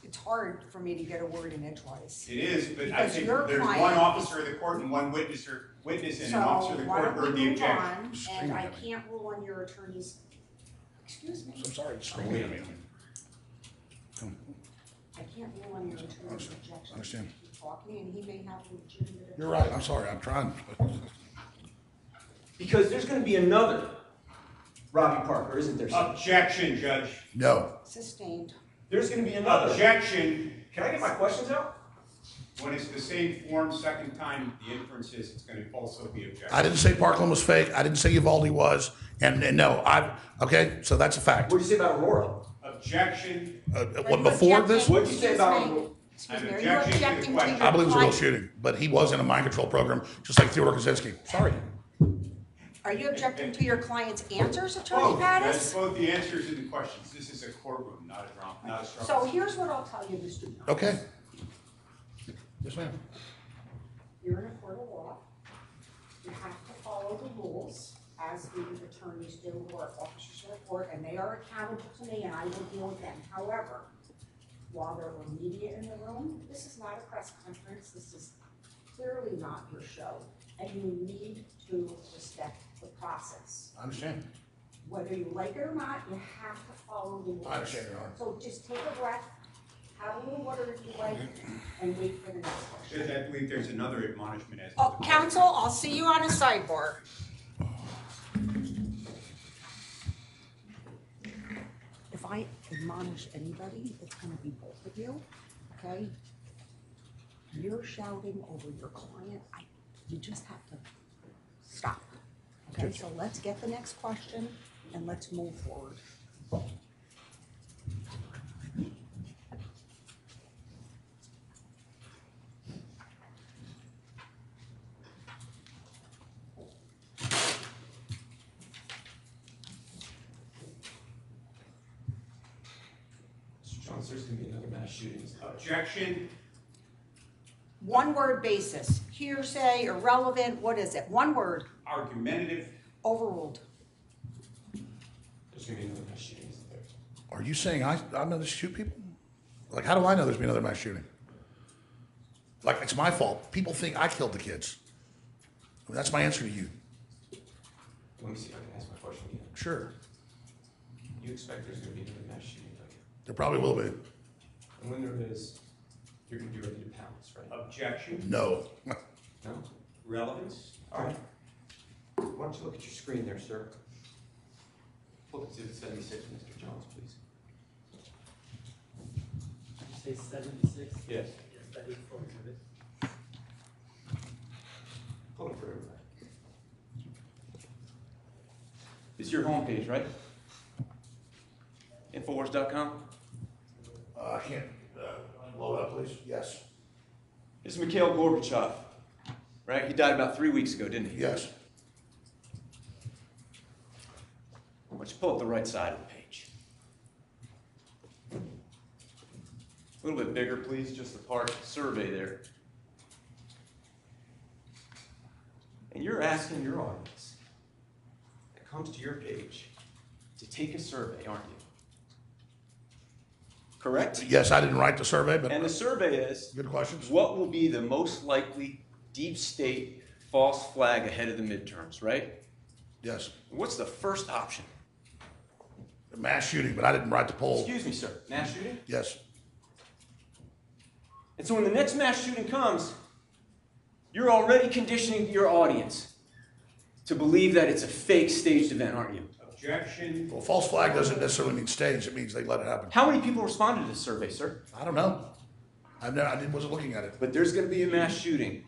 it's hard for me to get a word in edgewise. It is, but I Because think your there's client one is- officer of the court and one witness and an officer of the court heard the objection. And I can't rule on your attorney's, excuse me, I'm sorry, just screaming at me. I can't rule on your attorney's objection. Understand. Keep talking, and he may have legitimate. You're right, I'm sorry, I'm trying. Because there's going to be another Robbie Parker, isn't there? Objection, Judge. No. Sustained. There's going to be another. Objection. Can I get my questions out? When it's the same form, second time, the inference is it's going to also be objection. I didn't say Parkland was fake, I didn't say Uvalde was, and no, okay, so that's a fact. What did you say about Aurora? Objection. What, before this? What did you say about Aurora? Excuse me, I'm are you objecting to the objecting to question. your I believe it was a real client? shooting, but he was in a mind control program, just like Theodore Kaczynski. Sorry. Are you objecting to your client's answers, Attorney Both, Judge, Pattis? both the answers and the questions. This is a courtroom, not a drama, not a So struggle. here's what I'll tell you, Mr. Jones. Okay. Yes, ma'am. You're in a court of law. You have to follow the rules as the attorneys do, or officers of the court, and they are accountable to me, and I will deal with them. However, while there were media in the room, this is not a press conference. This is clearly not your show, and you need to respect the process. I understand. Whether you like it or not, you have to follow the rules. I understand, Your Honor. So just take a breath, have a little water if you like, and wait for the next question. Judge, I believe there's another admonishment as to Oh, the- counsel, I'll see you on a sidebar. If I admonish anybody, it's gonna be both of you, okay? You're shouting over your client, you just have to stop. Okay, so let's get the next question and let's move forward. Mr. Jones, there's going to be another mass shooting. Objection. One word basis, hearsay, irrelevant, what is it? One word, Argumentative. overruled. There's going to be another mass shooting, isn't there? Are you saying I'm going to shoot people? Like, how do I know there's been another mass shooting? Like, it's my fault. People think I killed the kids. I mean, that's my answer to you. Let me see if I can ask my question again. Sure. You expect there's going to be another mass shooting, don't you? There probably will be. And when there is, you're going to be ready to pounce, right? Objection. No. No? Relevance. All right. Why don't you look at your screen there, sir? Look at Exhibit 76, Mr. Jones, please. Did you say 76? Yes. Yes, that is full exhibit. Pull it for everybody. It's your homepage, right? Infowars.com? I can't, load up, please. Yes. This is Mikhail Gorbachev, right? He died about 3 weeks ago, didn't he? Yes. Why don't you pull up the right side of the page? A little bit bigger, please, just the part survey there. And you're asking your audience that comes to your page to take a survey, aren't you? Correct? Yes, I didn't write the survey, but. And the survey is, good questions. What will be the most likely deep state false flag ahead of the midterms, right? Yes. What's the first option? The mass shooting, but I didn't write the poll. Excuse me, sir. Mass shooting? Yes. And so when the next mass shooting comes, you're already conditioning your audience to believe that it's a fake staged event, aren't you? Objection. Well, false flag doesn't necessarily mean staged. It means they let it happen. How many people responded to this survey, sir? I don't know. I wasn't looking at it. But there's going to be a mass shooting.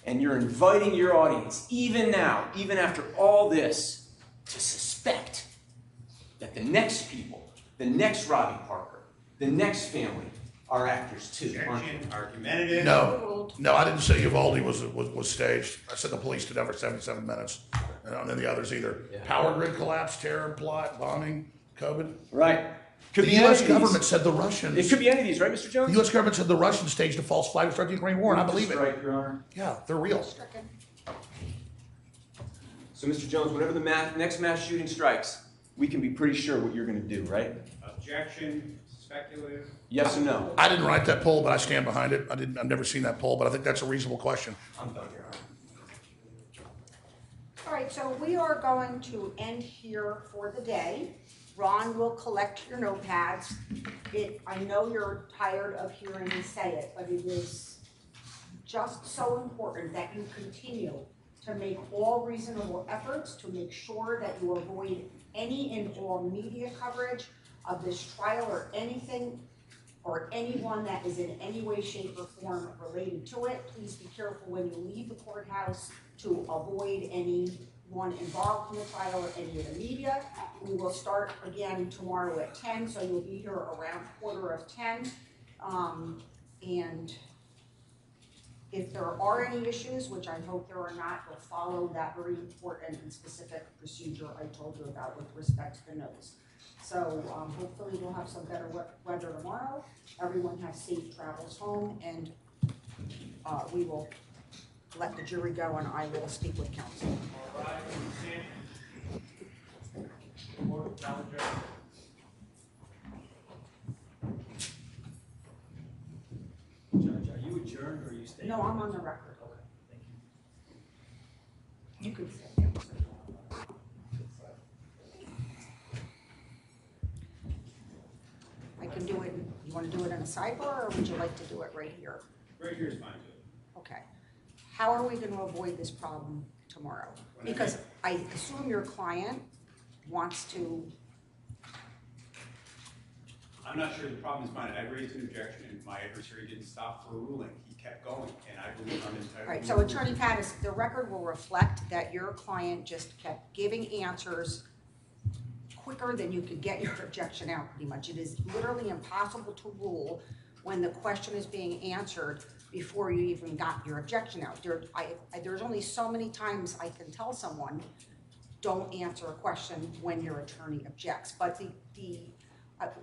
And you're inviting your audience, even now, even after all this, to suspect that the next people, the next Robbie Parker, the next family are actors too, aren't you? Argumentative. No, I didn't say Uvalde was staged. I said the police did that for 77 minutes. And then the others either. Yeah. Power grid collapse, terror plot, bombing, COVID. Right. The U.S. government said the Russians. It could be any of these, right, Mr. Jones? The U.S. government said the Russians staged a false flag to start the Ukraine war, and I believe it. Right, Your Honor. Yeah, they're real. So, Mr. Jones, whenever the next mass shooting strikes, we can be pretty sure what you're going to do, right? Objection. Speculative. Yes or no? I didn't write that poll, but I stand behind it. I've never seen that poll, but I think that's a reasonable question. I'm done, Your Honor. All right, so we are going to end here for the day. Ron will collect your notepads. I know you're tired of hearing me say it, but it is just so important that you continue to make all reasonable efforts to make sure that you avoid any and all media coverage of this trial or anything or anyone that is in any way, shape, or form related to it. Please be careful when you leave the courthouse to avoid anyone involved in the trial or any of the media. We will start again tomorrow at 10, so you'll be here around 9:45. And if there are any issues, which I hope there are not, we'll follow that very important and specific procedure I told you about with respect to the notes. So hopefully we'll have some better weather tomorrow. Everyone have safe travels home, and we will let the jury go, and I will speak with counsel. Judge, are you adjourned or are you staying? No, I'm on the record. Okay, thank you. You can sit there. I can do it, you want to do it in a sidebar, or would you like to do it right here? Right here is fine too. Okay. How are we going to avoid this problem tomorrow? Because I assume your client wants to. I'm not sure the problem is mine. I raised an objection and my adversary didn't stop for a ruling. He kept going, and I believe I'm entitled. All right, so Attorney Pattis, the record will reflect that your client just kept giving answers quicker than you could get your objection out, pretty much. It is literally impossible to rule when the question is being answered before you even got your objection out. There's only so many times I can tell someone, don't answer a question when your attorney objects. But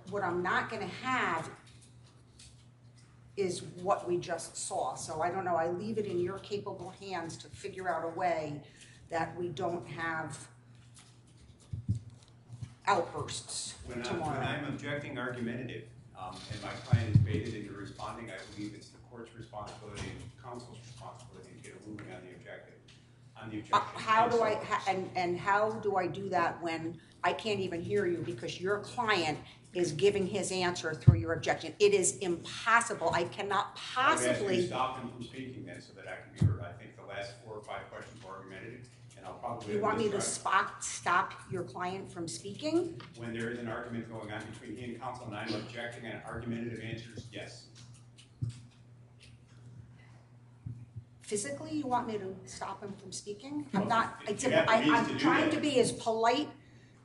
what I'm not gonna have is what we just saw. So I don't know, I leave it in your capable hands to figure out a way that we don't have outbursts tomorrow. When I'm objecting argumentative, and my client is baited into responding, I believe it's the court's responsibility and counsel's responsibility to get a ruling on the objective. On the objection. How do I do that when I can't even hear you because your client is giving his answer through your objection? It is impossible. I cannot possibly. I've asked you to stop him from speaking then so that I can be heard. I think the last 4 or 5 questions were argumentative, and I'll probably. You want me to stop your client from speaking? When there is an argument going on between he and counsel and I'm objecting and argumentative answers, yes. Physically, you want me to stop him from speaking? I'm No, not. you have the means I'm to do trying that. to be as polite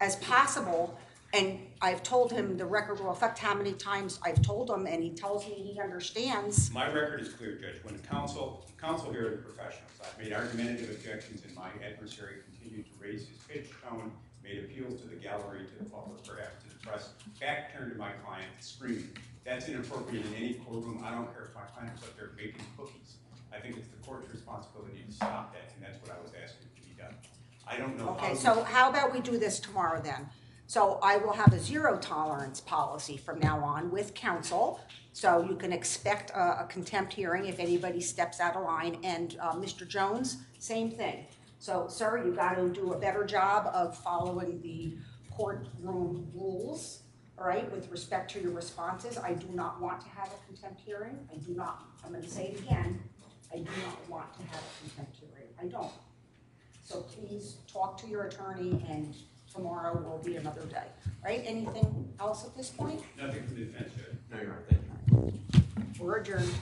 as possible And I've told him the record will affect how many times I've told him, and he tells me he understands. My record is clear, Judge. When the counsel here are the professionals. I've made argumentative objections, and my adversary continued to raise his pitch tone, made appeals to the gallery, to the public, perhaps to the press, back turned to my client, screaming. That's inappropriate in any courtroom. I don't care if my client was up there baking cookies. I think it's the court's responsibility to stop that, and that's what I was asking to be done. I don't know. Okay, so how about we do this tomorrow then? So I will have a zero tolerance policy from now on with counsel. So you can expect a contempt hearing if anybody steps out of line. And Mr. Jones, same thing. So, sir, you got to do a better job of following the courtroom rules, all right, with respect to your responses. I do not want to have a contempt hearing. I do not. I'm going to say it again. I do not want to have a contempt hearing. I don't. So please talk to your attorney, and tomorrow will be another day, right? Anything else at this point? Nothing from the defense, Judge. No, you're right. Thank you. We're adjourned.